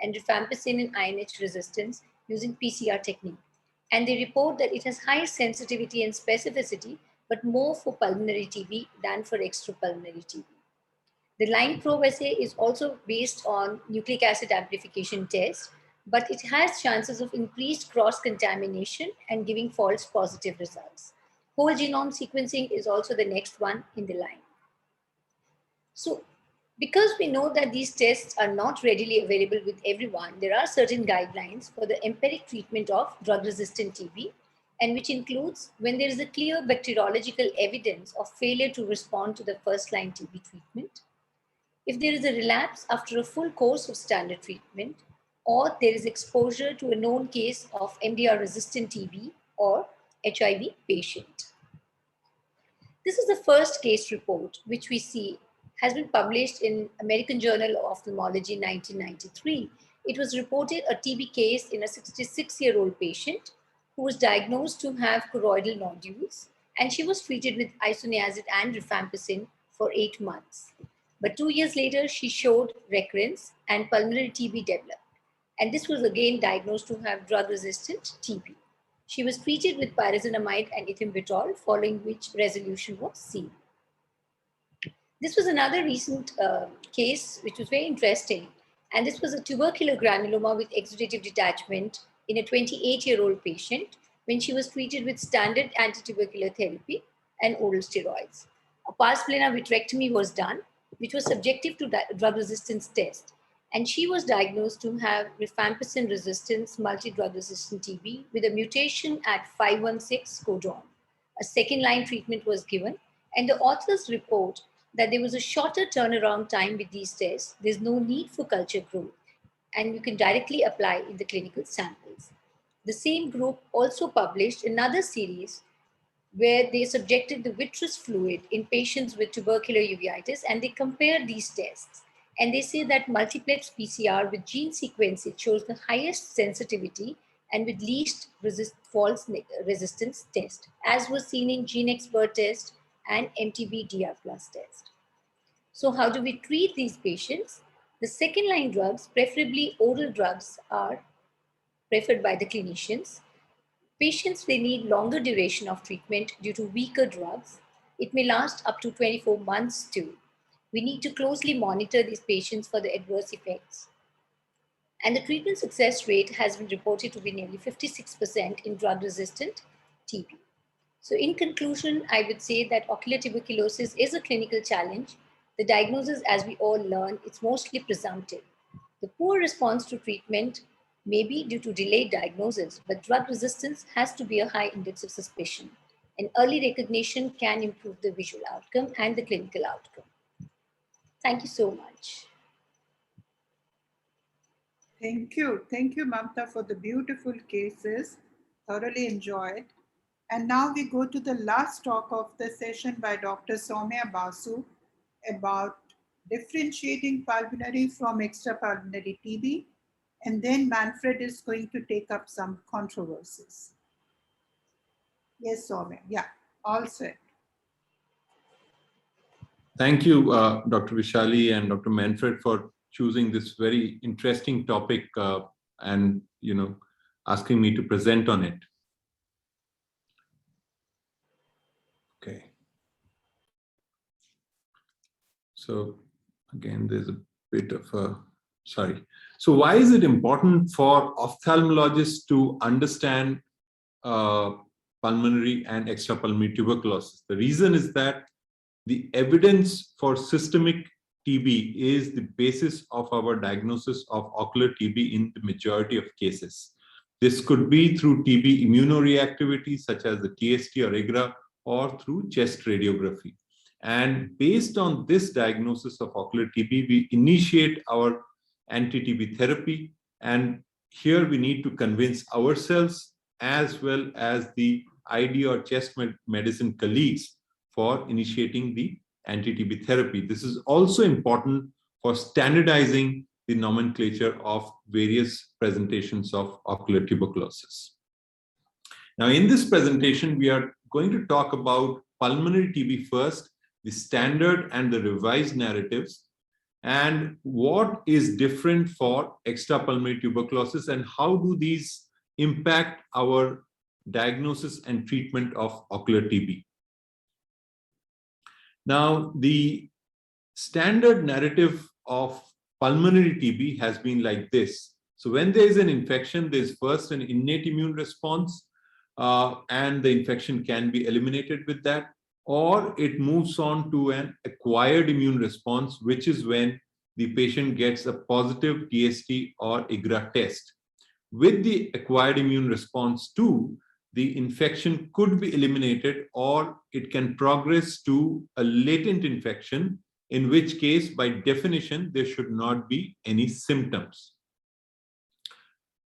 and rifampicin and INH resistance using PCR technique. And they report that it has high sensitivity and specificity, but more for pulmonary TB than for extrapulmonary TB. The line probe assay is also based on nucleic acid amplification test, but it has chances of increased cross-contamination and giving false positive results. Whole genome sequencing is also the next one in the line. So, because we know that these tests are not readily available with everyone, there are certain guidelines for the empiric treatment of drug-resistant TB, and which includes when there is a clear bacteriological evidence of failure to respond to the first-line TB treatment, if there is a relapse after a full course of standard treatment, or there is exposure to a known case of MDR-resistant TB or HIV patient. This is the first case report, which we see has been published in American Journal of Ophthalmology in 1993. It was reported a TB case in a 66-year-old patient who was diagnosed to have choroidal nodules, and she was treated with isoniazid and rifampicin for 8 months. But 2 years later, she showed recurrence and pulmonary TB developed. And this was again diagnosed to have drug-resistant TB. She was treated with pyrazinamide and ethambutol, following which resolution was seen. This was another recent case, which was very interesting. And this was a tubercular granuloma with exudative detachment in a 28-year-old patient when she was treated with standard antitubercular therapy and oral steroids. A pars plana vitrectomy was done, which was subjective to drug resistance test. And she was diagnosed to have rifampicin resistance, multi-drug resistant TB with a mutation at 516 codon. A second line treatment was given, and the authors report that there was a shorter turnaround time with these tests. There's no need for culture growth, and you can directly apply in the clinical samples. The same group also published another series where they subjected the vitreous fluid in patients with tubercular uveitis, and they compared these tests. And they say that multiplex PCR with gene sequence, it shows the highest sensitivity and with least false resistance test, as was seen in GeneXpert test and MTB-DR+ test. So how do we treat these patients? The second line drugs, preferably oral drugs, are preferred by the clinicians. Patients, they need longer duration of treatment due to weaker drugs. It may last up to 24 months too. We need to closely monitor these patients for the adverse effects. And the treatment success rate has been reported to be nearly 56% in drug-resistant TB. So in conclusion, I would say that ocular tuberculosis is a clinical challenge. The diagnosis, as we all learn, it's mostly presumptive. The poor response to treatment may be due to delayed diagnosis, but drug resistance has to be a high index of suspicion. And early recognition can improve the visual outcome and the clinical outcome. Thank you so much. Thank you. Thank you, Mamta, for the beautiful cases. Thoroughly enjoyed. And now we go to the last talk of the session by Dr. Soumya Basu about differentiating pulmonary from extrapulmonary TB. And then Manfred is going to take up some controversies. Yes, Soumya. Yeah, all set. Thank you, Dr. Vishali and Dr. Manfred, for choosing this very interesting topic and asking me to present on it. Okay. So again, there's a bit of a, sorry. So why is it important for ophthalmologists to understand pulmonary and extrapulmonary tuberculosis? The reason is that the evidence for systemic TB is the basis of our diagnosis of ocular TB in the majority of cases. This could be through TB immunoreactivity, such as the TST or IGRA, or through chest radiography. And based on this diagnosis of ocular TB, we initiate our anti-TB therapy. And here we need to convince ourselves as well as the ID or chest medicine colleagues for initiating the anti-TB therapy. This is also important for standardizing the nomenclature of various presentations of ocular tuberculosis. Now, in this presentation, we are going to talk about pulmonary TB first, the standard and the revised narratives, and what is different for extrapulmonary tuberculosis and how do these impact our diagnosis and treatment of ocular TB. Now, the standard narrative of pulmonary TB has been like this. So when there is an infection, there's first an innate immune response, and the infection can be eliminated with that, or it moves on to an acquired immune response, which is when the patient gets a positive TST or IGRA test. With the acquired immune response too, the infection could be eliminated, or it can progress to a latent infection, in which case, by definition, there should not be any symptoms.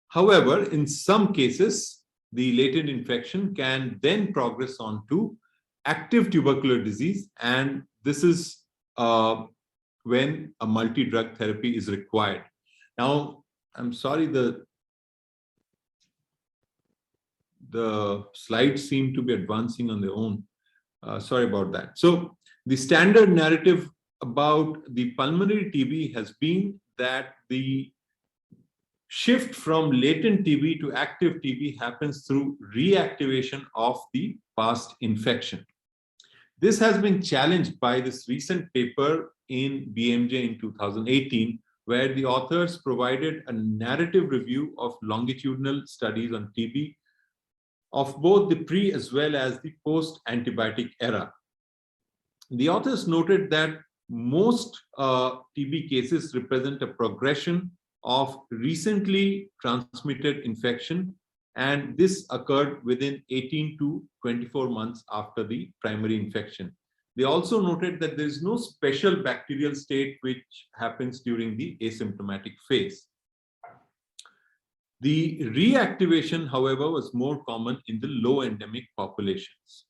However, in some cases, the latent infection can then progress on to active tubercular disease, and this is when a multi-drug therapy is required. Now, I'm sorry, the slides seem to be advancing on their own. Sorry about that. So the standard narrative about the pulmonary TB has been that the shift from latent TB to active TB happens through reactivation of the past infection. This has been challenged by this recent paper in BMJ in 2018, where the authors provided a narrative review of longitudinal studies on TB of both the pre as well as the post-antibiotic era. The authors noted that most TB cases represent a progression of recently transmitted infection, and this occurred within 18 to 24 months after the primary infection. They also noted that there is no special bacterial state which happens during the asymptomatic phase. The reactivation, however, was more common in the low endemic populations.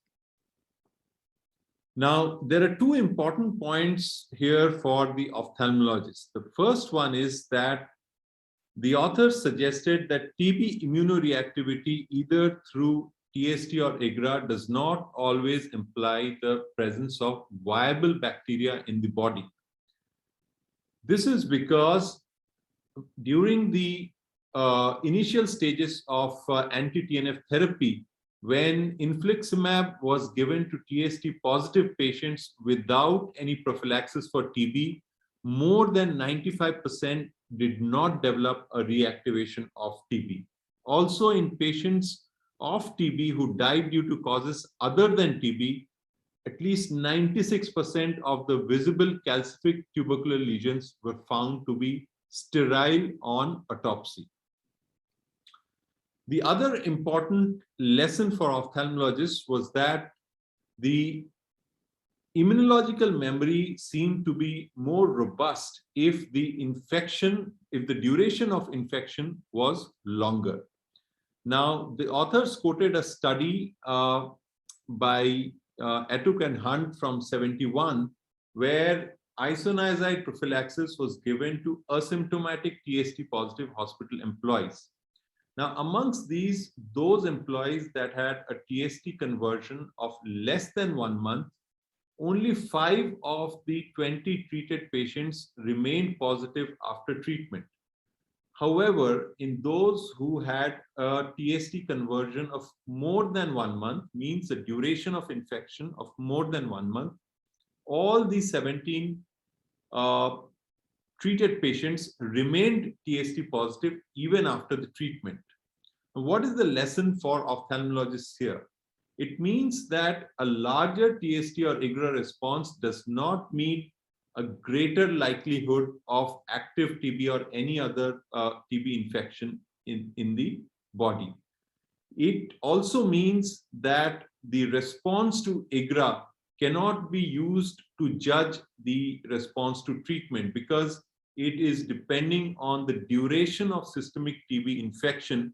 Now, there are two important points here for the ophthalmologist. The first one is that the authors suggested that TB immunoreactivity, either through TST or IGRA, does not always imply the presence of viable bacteria in the body. This is because during the initial stages of anti-TNF therapy, when infliximab was given to TST positive patients without any prophylaxis for TB, more than 95% did not develop a reactivation of TB. Also, in patients of TB who died due to causes other than TB, at least 96% of the visible calcific tubercular lesions were found to be sterile on autopsy. The other important lesson for ophthalmologists was that the immunological memory seemed to be more robust if the duration of infection was longer. Now, the authors quoted a study by Atuk and Hunt from 71, where isoniazid prophylaxis was given to asymptomatic TST positive hospital employees. Now, amongst those employees that had a TST conversion of less than 1 month, only 5 of the 20 treated patients remained positive after treatment. However, in those who had a TST conversion of more than 1 month, means the duration of infection of more than 1 month, all the 17 treated patients remained TST positive even after the treatment. What is the lesson for ophthalmologists here? It means that a larger TST or IGRA response does not mean a greater likelihood of active TB or any other TB infection in the body. It also means that the response to IGRA cannot be used to judge the response to treatment, because it is depending on the duration of systemic TB infection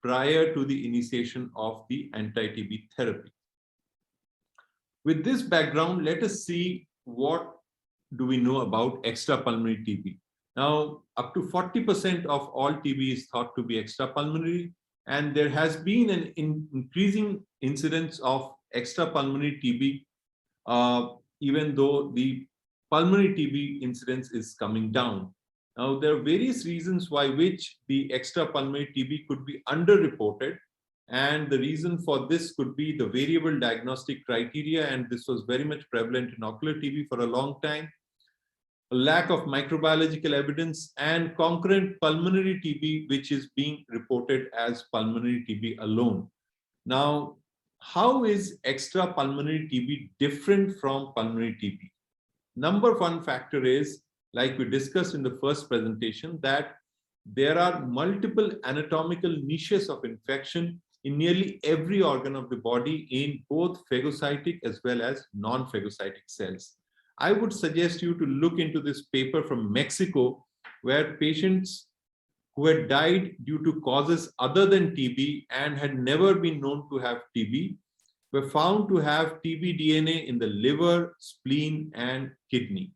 prior to the initiation of the anti-TB therapy. With this background, let us see what do we know about extrapulmonary TB. Now, up to 40% of all TB is thought to be extrapulmonary, and there has been an increasing incidence of extrapulmonary TB, even though the pulmonary TB incidence is coming down. Now, there are various reasons why which the extrapulmonary TB could be underreported, and the reason for this could be the variable diagnostic criteria, and this was very much prevalent in ocular TB for a long time. A lack of microbiological evidence and concurrent pulmonary TB, which is being reported as pulmonary TB alone. Now, how is extrapulmonary TB different from pulmonary TB? Number one factor is, like we discussed in the first presentation, that there are multiple anatomical niches of infection in nearly every organ of the body in both phagocytic as well as non-phagocytic cells. I would suggest you to look into this paper from Mexico, where patients who had died due to causes other than TB and had never been known to have TB were found to have TB DNA in the liver, spleen, and kidney.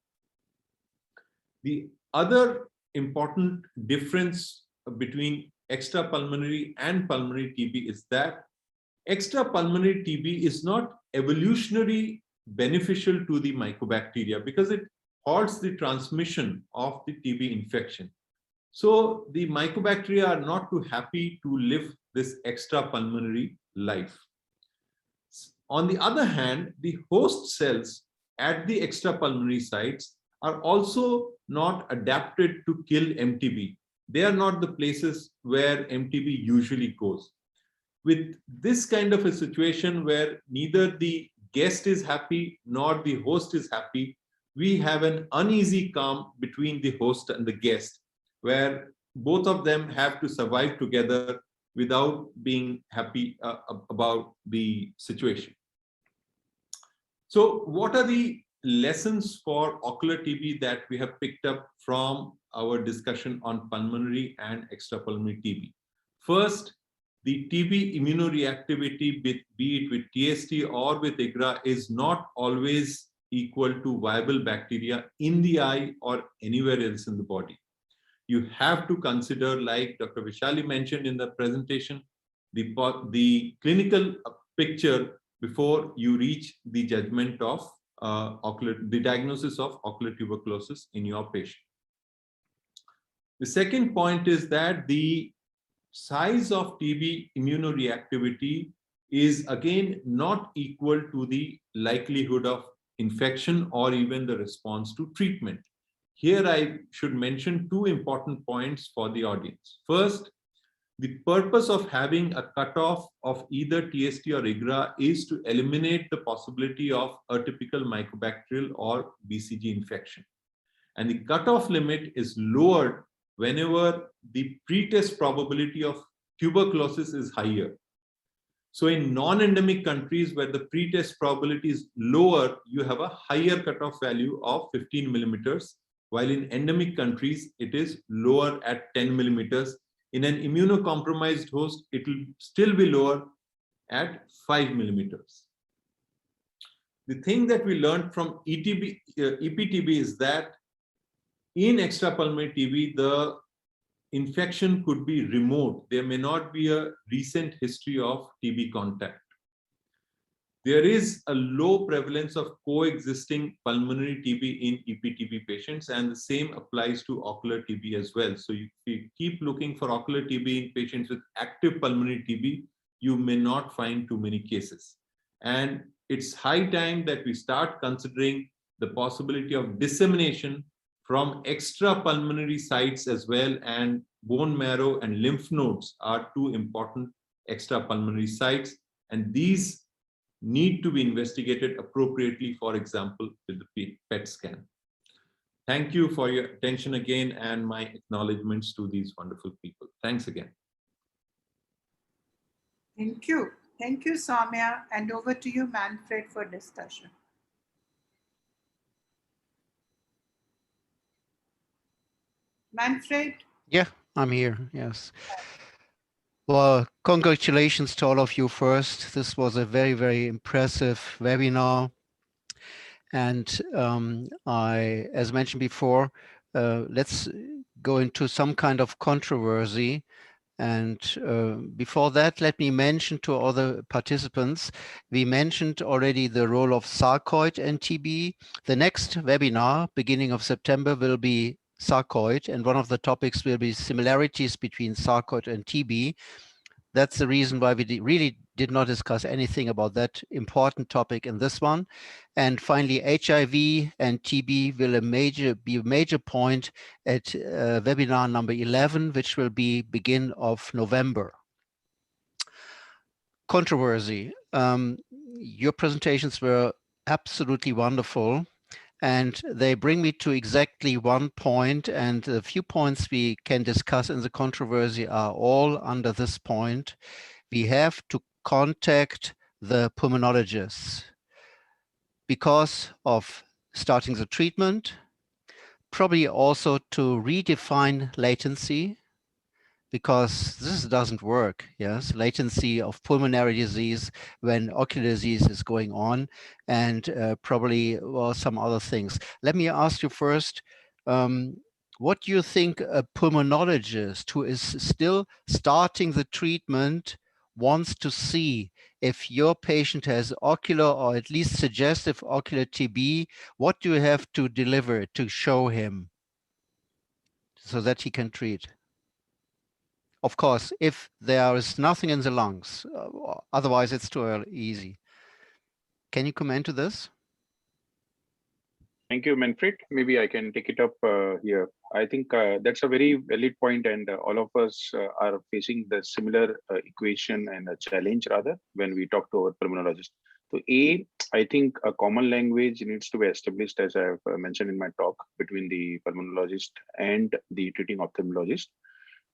The other important difference between extrapulmonary and pulmonary TB is that extrapulmonary TB is not evolutionary beneficial to the mycobacteria, because it halts the transmission of the TB infection. So the mycobacteria are not too happy to live this extrapulmonary life. On the other hand, the host cells at the extrapulmonary sites are also not adapted to kill MTB. They are not the places where MTB usually goes. With this kind of a situation where neither the guest is happy nor the host is happy, we have an uneasy calm between the host and the guest, where both of them have to survive together without being happy about the situation. So what are the lessons for ocular TB that we have picked up from our discussion on pulmonary and extrapulmonary TB? First, the TB immunoreactivity, be it with TST or with IGRA, is not always equal to viable bacteria in the eye or anywhere else in the body. You have to consider, like Dr. Vishali mentioned in the presentation, the clinical picture before you reach the judgment of the diagnosis of ocular tuberculosis in your patient. The second point is that the size of TB immunoreactivity is again not equal to the likelihood of infection or even the response to treatment. Here I should mention two important points for the audience. First, the purpose of having a cutoff of either TST or IGRA is to eliminate the possibility of atypical mycobacterial or BCG infection. And the cutoff limit is lowered whenever the pretest probability of tuberculosis is higher. So in non-endemic countries where the pretest probability is lower, you have a higher cutoff value of 15 millimeters, while in endemic countries, it is lower at 10 millimeters. In an immunocompromised host, it will still be lower at 5 millimeters. The thing that we learned from EPTB is that in extrapulmonary TB, the infection could be remote. There may not be a recent history of TB contact. There is a low prevalence of coexisting pulmonary TB in EPTB patients, and the same applies to ocular TB as well. So if you keep looking for ocular TB in patients with active pulmonary TB, you may not find too many cases. And it's high time that we start considering the possibility of dissemination from extrapulmonary sites as well, and bone marrow and lymph nodes are two important extrapulmonary sites, and these need to be investigated appropriately, for example, with the PET scan. Thank you for your attention again, and my acknowledgements to these wonderful people. Thanks again. Thank you. Thank you, Soumya, and over to you, Manfred, for discussion. Manfred? Yeah, I'm here, yes. Well, congratulations to all of you first. This was a very, very impressive webinar. And as mentioned before, let's go into some kind of controversy. And before that, let me mention to all the participants, we mentioned already the role of sarcoid and TB. The next webinar, beginning of September, will be sarcoid, and one of the topics will be similarities between sarcoid and TB. That's the reason why we really did not discuss anything about that important topic in this one. And finally, HIV and TB will be a major point at webinar number 11, which will be begin of November. Controversy. Your presentations were absolutely wonderful. And they bring me to exactly one point, and the few points we can discuss in the controversy are all under this point. We have to contact the pulmonologists because of starting the treatment, probably also to redefine latency, because this doesn't work, yes, latency of pulmonary disease when ocular disease is going on, and probably, well, some other things. Let me ask you first, what do you think a pulmonologist who is still starting the treatment wants to see? If your patient has ocular or at least suggestive ocular TB, what do you have to deliver to show him so that he can treat? Of course, if there is nothing in the lungs, otherwise it's too easy. Can you comment to this? Thank you, Manfred. Maybe I can take it up here. I think that's a very valid point, and all of us are facing the similar equation and a challenge rather when we talk to our pulmonologist. So I think a common language needs to be established, as I have mentioned in my talk, between the pulmonologist and the treating ophthalmologist.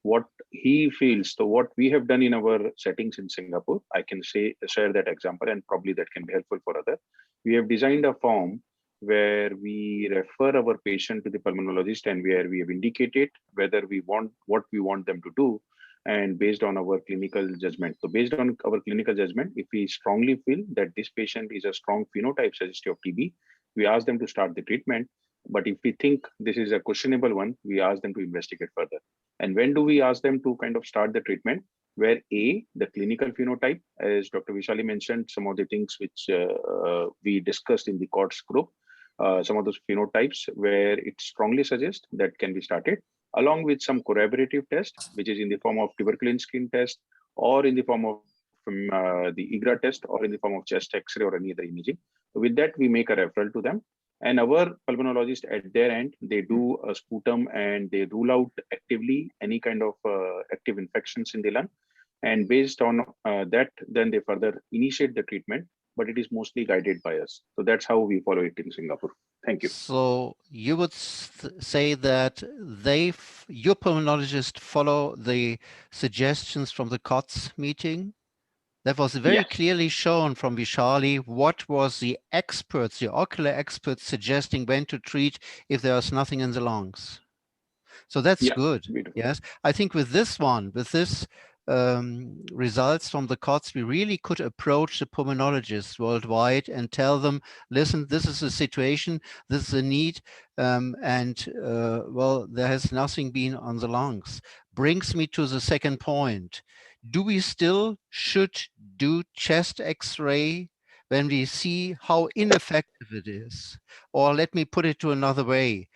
What he feels, so what we have done in our settings in Singapore, I can share that example, and probably that can be helpful for others. We have designed a form where we refer our patient to the pulmonologist, and where we have indicated whether we want what we want them to do, and based on our clinical judgment. So based on our clinical judgment, if we strongly feel that this patient is a strong phenotype suggestive of TB, we ask them to start the treatment. But if we think this is a questionable one, we ask them to investigate further. And when do we ask them to kind of start the treatment? Where the clinical phenotype, as Dr. Vishali mentioned, some of the things which we discussed in the COTS group, some of those phenotypes where it strongly suggests that can be started, along with some corroborative test, which is in the form of tuberculin skin test, or in the form of the IGRA test, or in the form of chest X-ray or any other imaging. With that, we make a referral to them. And our pulmonologist at their end, they do a sputum and they rule out actively any kind of active infections in the lung. And based on that, then they further initiate the treatment, but it is mostly guided by us. So that's how we follow it in Singapore. Thank you. So you would say that your pulmonologist follow the suggestions from the COTS meeting? That was very clearly shown from Vishali. What was the ocular experts suggesting when to treat if there is nothing in the lungs? So that's good. Beautiful. Yes, I think with this results from the COTS, we really could approach the pulmonologists worldwide and tell them, listen, this is a situation, this is a need, well, there has nothing been on the lungs. Brings me to the second point. Do we still should do chest X-ray when we see how ineffective it is? Or let me put it to another way.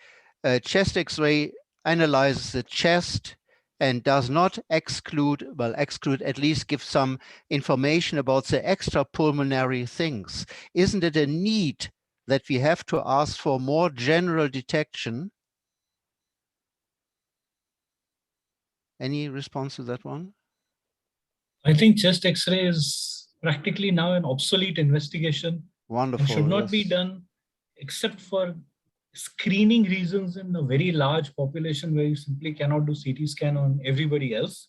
Chest X-ray analyzes the chest and does not exclude at least give some information about the extrapulmonary things. Isn't it a need that we have to ask for more general detection? Any response to that one? I think chest X-ray is practically now an obsolete investigation. Wonderful. And should not be done except for screening reasons in a very large population where you simply cannot do CT scan on everybody else.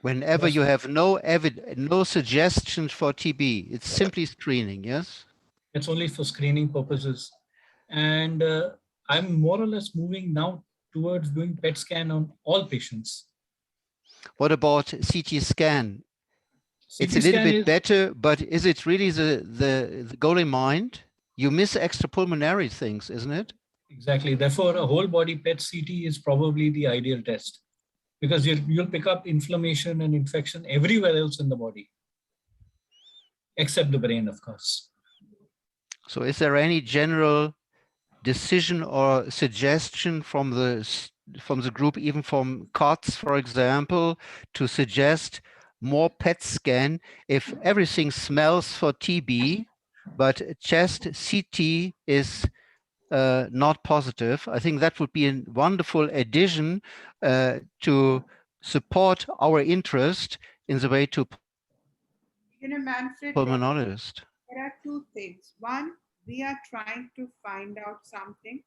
Whenever Yes. you have no suggestion for TB, it's simply screening, yes? It's only for screening purposes. And I'm more or less moving now towards doing PET scan on all patients. What about CT scan? It's CT a little scan bit is better, but is it really the goal in mind? You miss extrapulmonary things, isn't it? exactly. Therefore, a whole body PET CT is probably the ideal test because you'll pick up inflammation and infection everywhere else in the body, except the brain, of course. So is there any general decision or suggestion from the group, even from COTS, for example, to suggest more PET scan if everything smells for TB, but chest CT is not positive? I think that would be a wonderful addition to support our interest in the way to Manfred, pulmonologist. there are two things. One, we are trying to find out something.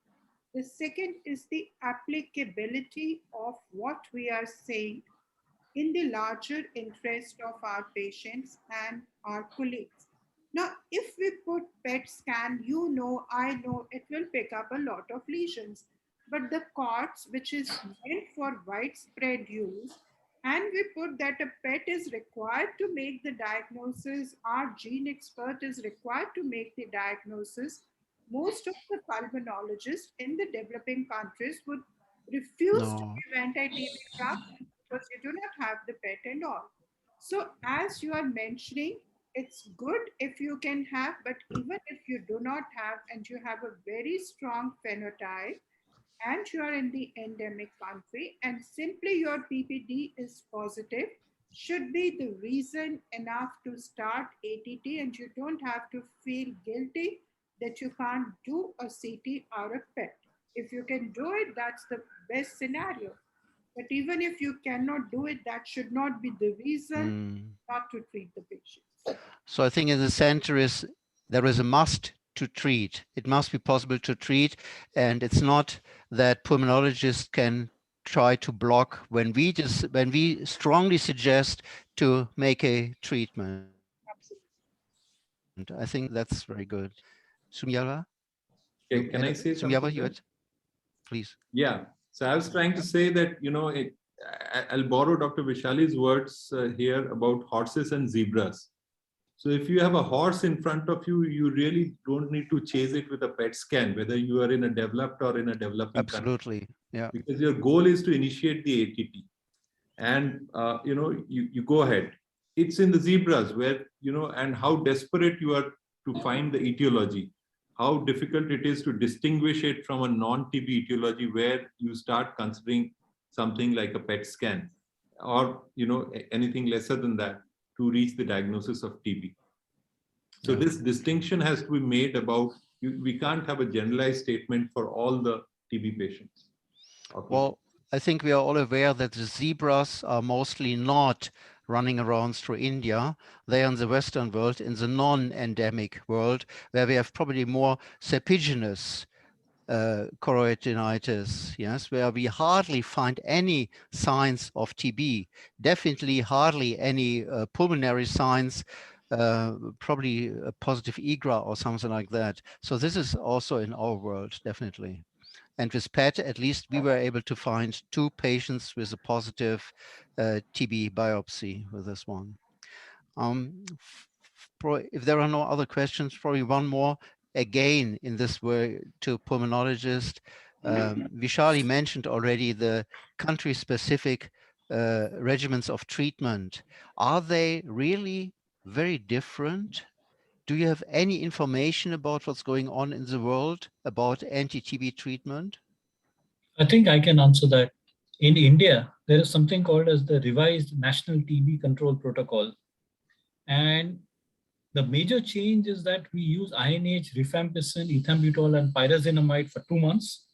The second is the applicability of what we are saying in the larger interest of our patients and our colleagues. Now, if we put PET scan, I know it will pick up a lot of lesions. But the COTS, which is meant for widespread use, and we put that a PET is required to make the diagnosis, our gene expert is required to make the diagnosis. Most of the pulmonologists in the developing countries would refuse to No. give anti-TB drugs because you do not have the PET and all. So, as you are mentioning, it's good if you can have, but even if you do not have and you have a very strong phenotype and you are in the endemic country and simply your PPD is positive, should be the reason enough to start ATT, and you don't have to feel guilty that you can't do a CT or a PET. If you can do it, that's the best scenario. But even if you cannot do it, that should not be the reason not to treat the patients. So I think in the center there is a must to treat. It must be possible to treat, and it's not that pulmonologists can try to block when we strongly suggest to make a treatment. I think that's very good. Sumyava? Can I say Sumyava, something? you had, please. Yeah. So I was trying to say that, I'll borrow Dr. Vishali's words here about horses and zebras. So if you have a horse in front of you, you really don't need to chase it with a PET scan, whether you are in a developed or in a developing Absolutely. country. Yeah. Because your goal is to initiate the ATT. And, you go ahead. It's in the zebras where, and how desperate you are to find the etiology, how difficult it is to distinguish it from a non-TB etiology where you start considering something like a PET scan or, anything lesser than that to reach the diagnosis of TB. So this distinction has to be made about, we can't have a generalized statement for all the TB patients. Okay. Well, I think we are all aware that the zebras are mostly not running around through India. They are in the Western world, in the non-endemic world, where we have probably more serpiginous choroidinitis, yes, where we hardly find any signs of TB, definitely hardly any pulmonary signs, probably a positive IGRA or something like that. So this is also in our world, definitely. And with PET, at least we were able to find 2 patients with a positive TB biopsy with this one. If there are no other questions, probably one more again in this way to pulmonologist. Vishali mentioned already the country-specific regimens of treatment. Are they really very different? Do you have any information about what's going on in the world about anti-TB treatment? I think I can answer that. In India, there is something called as the revised National TB Control Protocol. And the major change is that we use INH, rifampicin, ethambutol, and pyrazinamide for 2 months.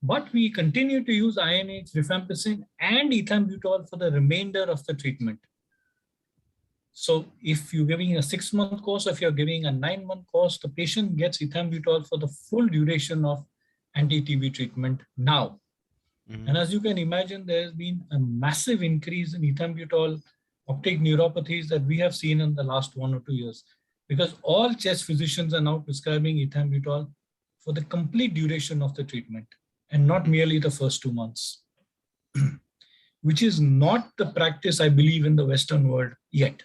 But we continue to use INH, rifampicin, and ethambutol for the remainder of the treatment. So if you're giving a 6-month course, if you're giving a 9-month course, the patient gets ethambutol for the full duration of anti-TB treatment now. And as you can imagine, there has been a massive increase in ethambutol optic neuropathies that we have seen in the last 1 or 2 years, because all chest physicians are now prescribing ethambutol for the complete duration of the treatment and not merely the first 2 months, which is not the practice, I believe, in the Western world yet.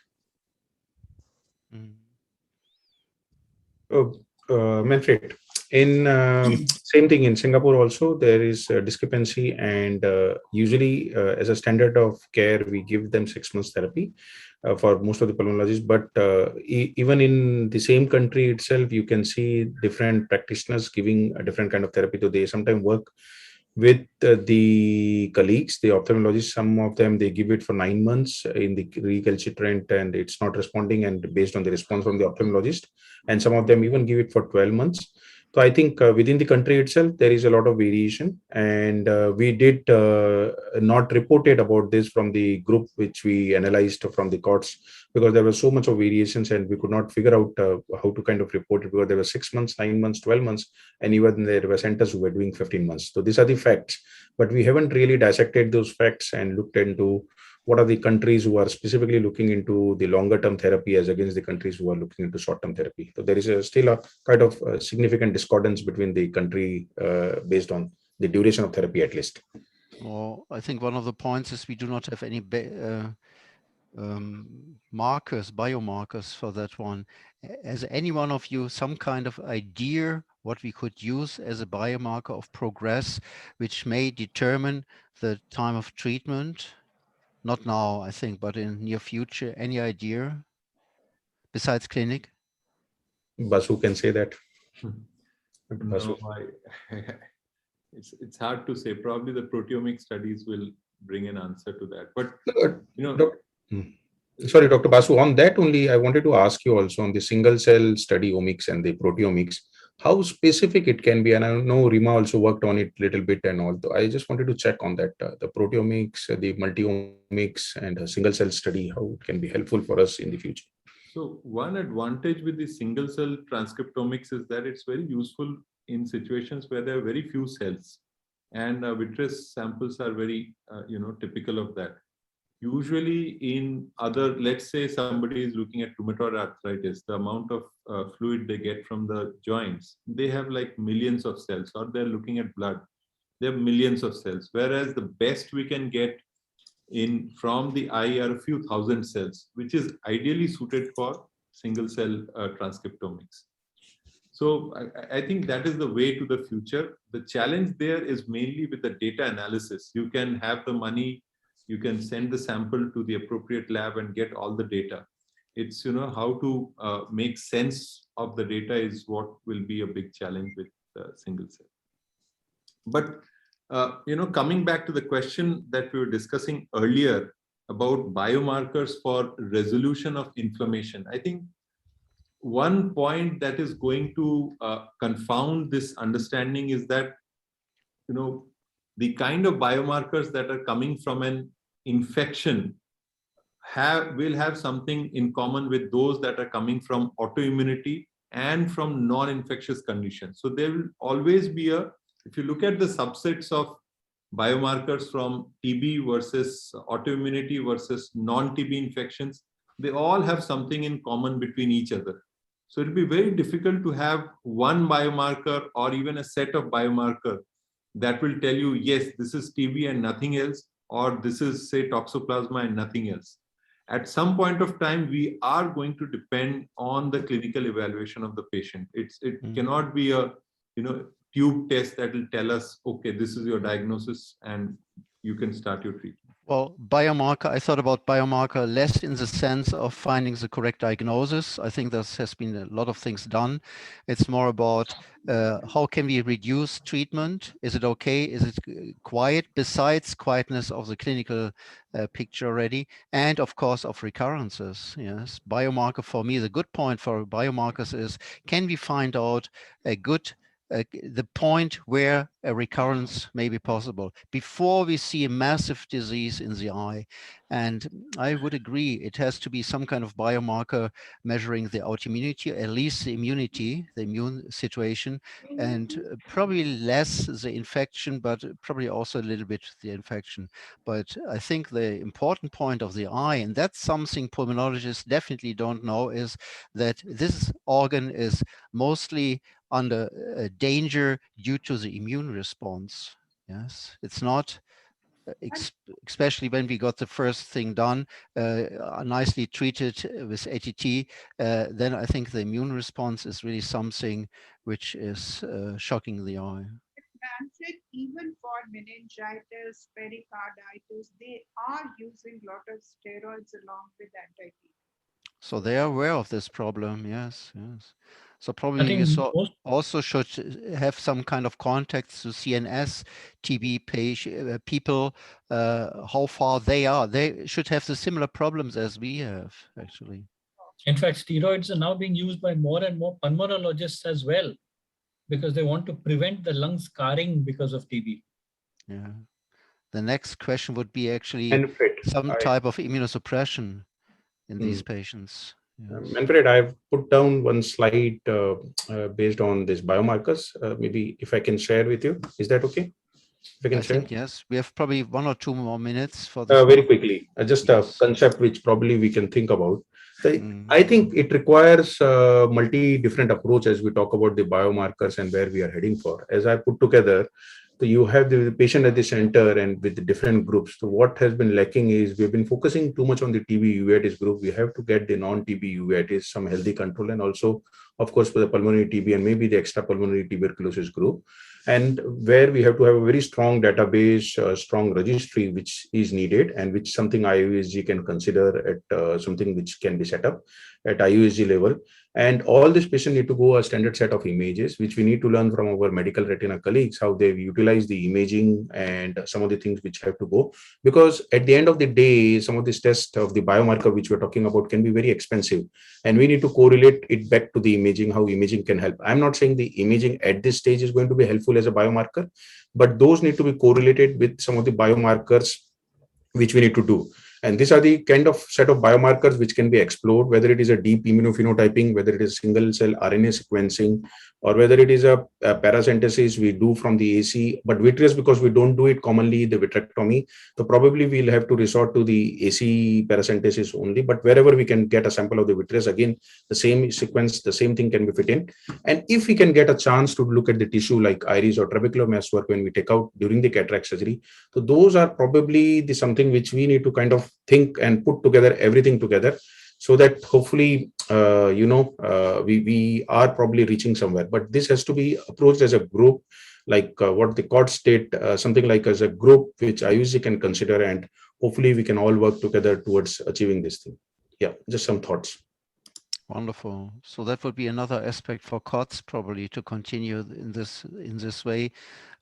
Manfred, in same thing in Singapore also, there is a discrepancy, and usually as a standard of care, we give them 6 months therapy for most of the pulmonologists. But even in the same country itself, you can see different practitioners giving a different kind of therapy. So they sometimes work with the colleagues, the ophthalmologists. Some of them, they give it for 9 months in the recalcitrant and it's not responding, and based on the response from the ophthalmologist, and some of them even give it for 12 months. So I think within the country itself, there is a lot of variation, and we did not reported about this from the group which we analyzed from the courts, because there was so much of variations and we could not figure out how to kind of report it, because there were 6 months, 9 months, 12 months, and even there were centers who were doing 15 months. So these are the facts, but we haven't really dissected those facts and looked into what are the countries who are specifically looking into the longer term therapy as against the countries who are looking into short term therapy. So there is still a kind of significant discordance between the country based on the duration of therapy at least. Well, I think one of the points is we do not have any markers, biomarkers for that one. Has any one of you some kind of idea what we could use as a biomarker of progress, which may determine the time of treatment? Not now, I think, but in near future. Any idea besides clinic? Basu can say that. No, it's hard to say. Probably the proteomic studies will bring an answer to that. But sorry, Dr. Basu, on that only, I wanted to ask you also on the single cell study omics and the proteomics, how specific it can be. And I know Rima also worked on it a little bit, and all. I just wanted to check on that, the proteomics, the multiomics, and a single cell study, how it can be helpful for us in the future. So one advantage with the single cell transcriptomics is that it's very useful in situations where there are very few cells, and vitreous samples are very typical of that. Usually in other, let's say somebody is looking at rheumatoid arthritis, the amount of fluid they get from the joints, they have like millions of cells, or they're looking at blood, they have millions of cells, whereas the best we can get in from the eye are a few thousand cells, which is ideally suited for single cell transcriptomics. So I think that is the way to the future. The challenge there is mainly with the data analysis. You can have the money, you can send the sample to the appropriate lab and get all the data. It's how to make sense of the data is what will be a big challenge with single cell. But coming back to the question that we were discussing earlier about biomarkers for resolution of inflammation, I think one point that is going to confound this understanding is that the kind of biomarkers that are coming from an infection will have something in common with those that are coming from autoimmunity and from non-infectious conditions. So there will always be if you look at the subsets of biomarkers from TB versus autoimmunity versus non-TB infections, they all have something in common between each other. So it'll be very difficult to have one biomarker or even a set of biomarker that will tell you, yes, this is TB and nothing else, or this is, say, toxoplasma and nothing else. At some point of time, we are going to depend on the clinical evaluation of the patient. It cannot be a tube test that will tell us, okay, this is your diagnosis and you can start your treatment. Well, biomarker, I thought about biomarker less in the sense of finding the correct diagnosis. I think there has been a lot of things done. It's more about how can we reduce treatment? Is it okay? Is it quiet? Besides quietness of the clinical picture already, and of course of recurrences. Yes, biomarker for me, the good point for biomarkers is, can we find out a good the point where a recurrence may be possible before we see a massive disease in the eye. And I would agree, it has to be some kind of biomarker measuring the autoimmunity, at least the immunity, the immune situation, and probably less the infection, but probably also a little bit the infection. But I think the important point of the eye, and that's something pulmonologists definitely don't know, is that this organ is mostly under danger due to the immune response. Yes, it's not, especially when we got the first thing done, nicely treated with ATT, then I think the immune response is really something which is shocking the eye. Manfred, even for meningitis, pericarditis, they are using a lot of steroids along with anti-TB. So they are aware of this problem. Yes, yes. So I probably you think most also should have some kind of contacts to CNS TB people, how far they are. They should have the similar problems as we have, actually. in fact, steroids are now being used by more and more pulmonologists as well, because they want to prevent the lung scarring because of TB. Yeah. The next question would be actually Manfred, some type of immunosuppression in these patients. Yes. Manfred, I've put down one slide based on these biomarkers. Maybe if I can share with you, is that okay? If I can I share? think, yes, we have probably 1 or 2 more minutes for this Very one. quickly, just a Yes. concept which probably we can think about. I think it requires multi-different approach as we talk about the biomarkers and where we are heading for. As I put together, so you have the patient at the center and with the different groups. So what has been lacking is we've been focusing too much on the TB uveitis group. We have to get the non-TB uveitis, some healthy control, and also, of course, for the pulmonary TB and maybe the extra pulmonary tuberculosis group. And where we have to have a very strong database, strong registry, which is needed, and which something IUSG can consider at something which can be set up at IUSG level. And all these patients need to go a standard set of images, which we need to learn from our medical retina colleagues, how they utilize the imaging and some of the things which have to go. Because at the end of the day, some of these tests of the biomarker which we're talking about can be very expensive. And we need to correlate it back to the imaging, how imaging can help. I'm not saying the imaging at this stage is going to be helpful as a biomarker, but those need to be correlated with some of the biomarkers which we need to do. And these are the kind of set of biomarkers which can be explored, whether it is a deep immunophenotyping, whether it is single cell RNA sequencing, or whether it is a paracentesis we do from the AC, but vitreous, because we don't do it commonly, the vitrectomy. So probably we'll have to resort to the AC paracentesis only, but wherever we can get a sample of the vitreous, again, the same sequence, the same thing can be fit in. And if we can get a chance to look at the tissue like iris or trabecular meshwork when we take out during the cataract surgery, so those are probably the something which we need to kind of think and put together everything together, so that hopefully we are probably reaching somewhere. But this has to be approached as a group, like what the court state, something like as a group which IUC can consider, and hopefully we can all work together towards achieving this thing. Yeah, just some thoughts. Wonderful. So that would be another aspect for COTS probably to continue in this way.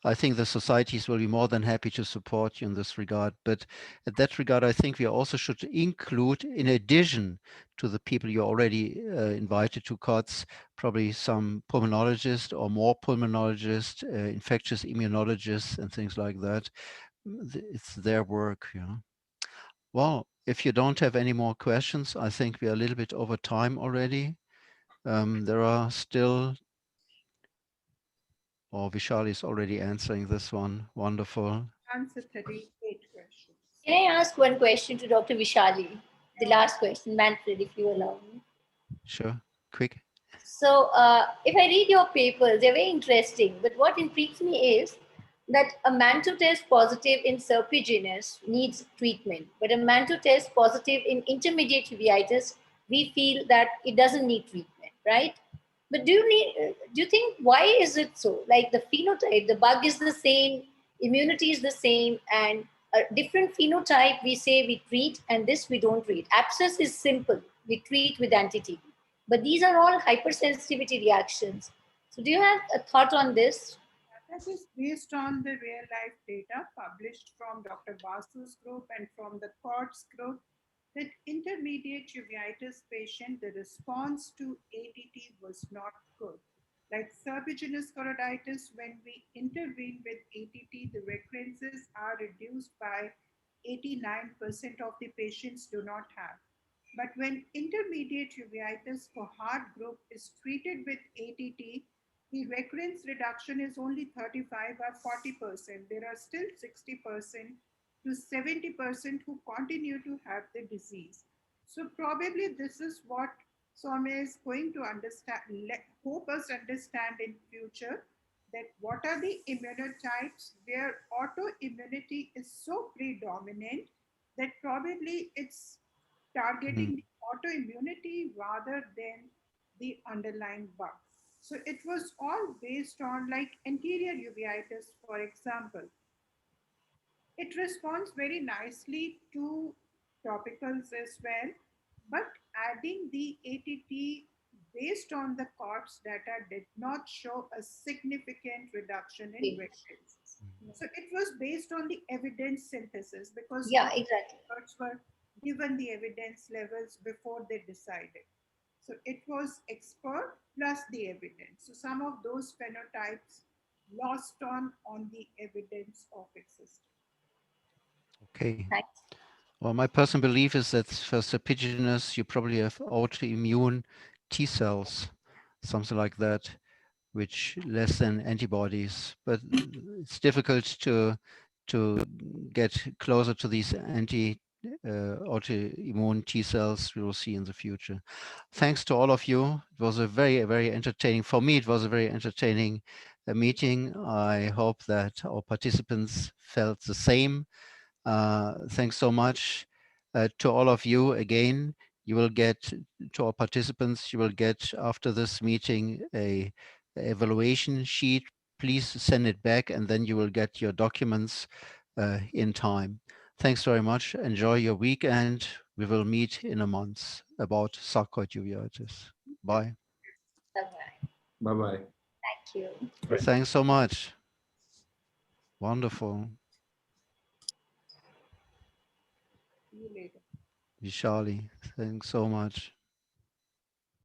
I think the societies will be more than happy to support you in this regard. But at that regard, I think we also should include, in addition to the people you already invited to COTS, probably some pulmonologists or more pulmonologists, infectious immunologists and things like that. It's their work, yeah. Well, if you don't have any more questions, I think we are a little bit over time already. There are still, Vishali is already answering this one. Wonderful. Answer 38 questions. Can I ask one question to Dr. Vishali? The last question, Manfred, if you allow me. Sure, quick. So if I read your papers, they're very interesting. But what intrigues me is that a man to test positive in serpiginous needs treatment. But a man to test positive in intermediate uveitis, we feel that it doesn't need treatment, right? But do you think, why is it so? Like the phenotype, the bug is the same, immunity is the same, and a different phenotype we say we treat, and this we don't treat. Abscess is simple, we treat with anti-TB. But these are all hypersensitivity reactions. So do you have a thought on this? That is based on the real life data published from Dr. Basu's group and from the CORDS group, that intermediate uveitis patient, the response to ATT was not good. Like serpiginous choroiditis, when we intervene with ATT, the recurrences are reduced by 89% of the patients do not have. But when intermediate uveitis for hard group is treated with ATT, the recurrence reduction is only 35 or 40%. There are still 60% to 70% who continue to have the disease. So probably this is what Soumya is going to understand, hope us understand in future, that what are the immunotypes where autoimmunity is so predominant that probably it's targeting the autoimmunity rather than the underlying bug. So it was all based on like anterior uveitis, for example. It responds very nicely to topicals as well, but adding the ATT based on the CORPS data did not show a significant reduction in recurrences. So it was based on the evidence synthesis because Yeah, not exactly. experts were given the evidence levels before they decided. So it was expert plus the evidence. So some of those phenotypes lost on the evidence of existence. Okay. Thanks. Well, my personal belief is that for serpiginous, you probably have autoimmune T cells, something like that, which less than antibodies. But it's difficult to get closer to these autoimmune T cells we will see in the future. Thanks to all of you. It was a very entertaining, for me, it was a very entertaining meeting. I hope that our participants felt the same. Thanks so much to all of you again. You will get, to our participants, you will get after this meeting a evaluation sheet. Please send it back and then you will get your documents in time. Thanks very much. Enjoy your weekend. We will meet in a month about sarcoid uveitis. Bye. Bye-bye. Bye-bye. Thank you. Thanks so much. Wonderful. See you later. Vishali, thanks so much.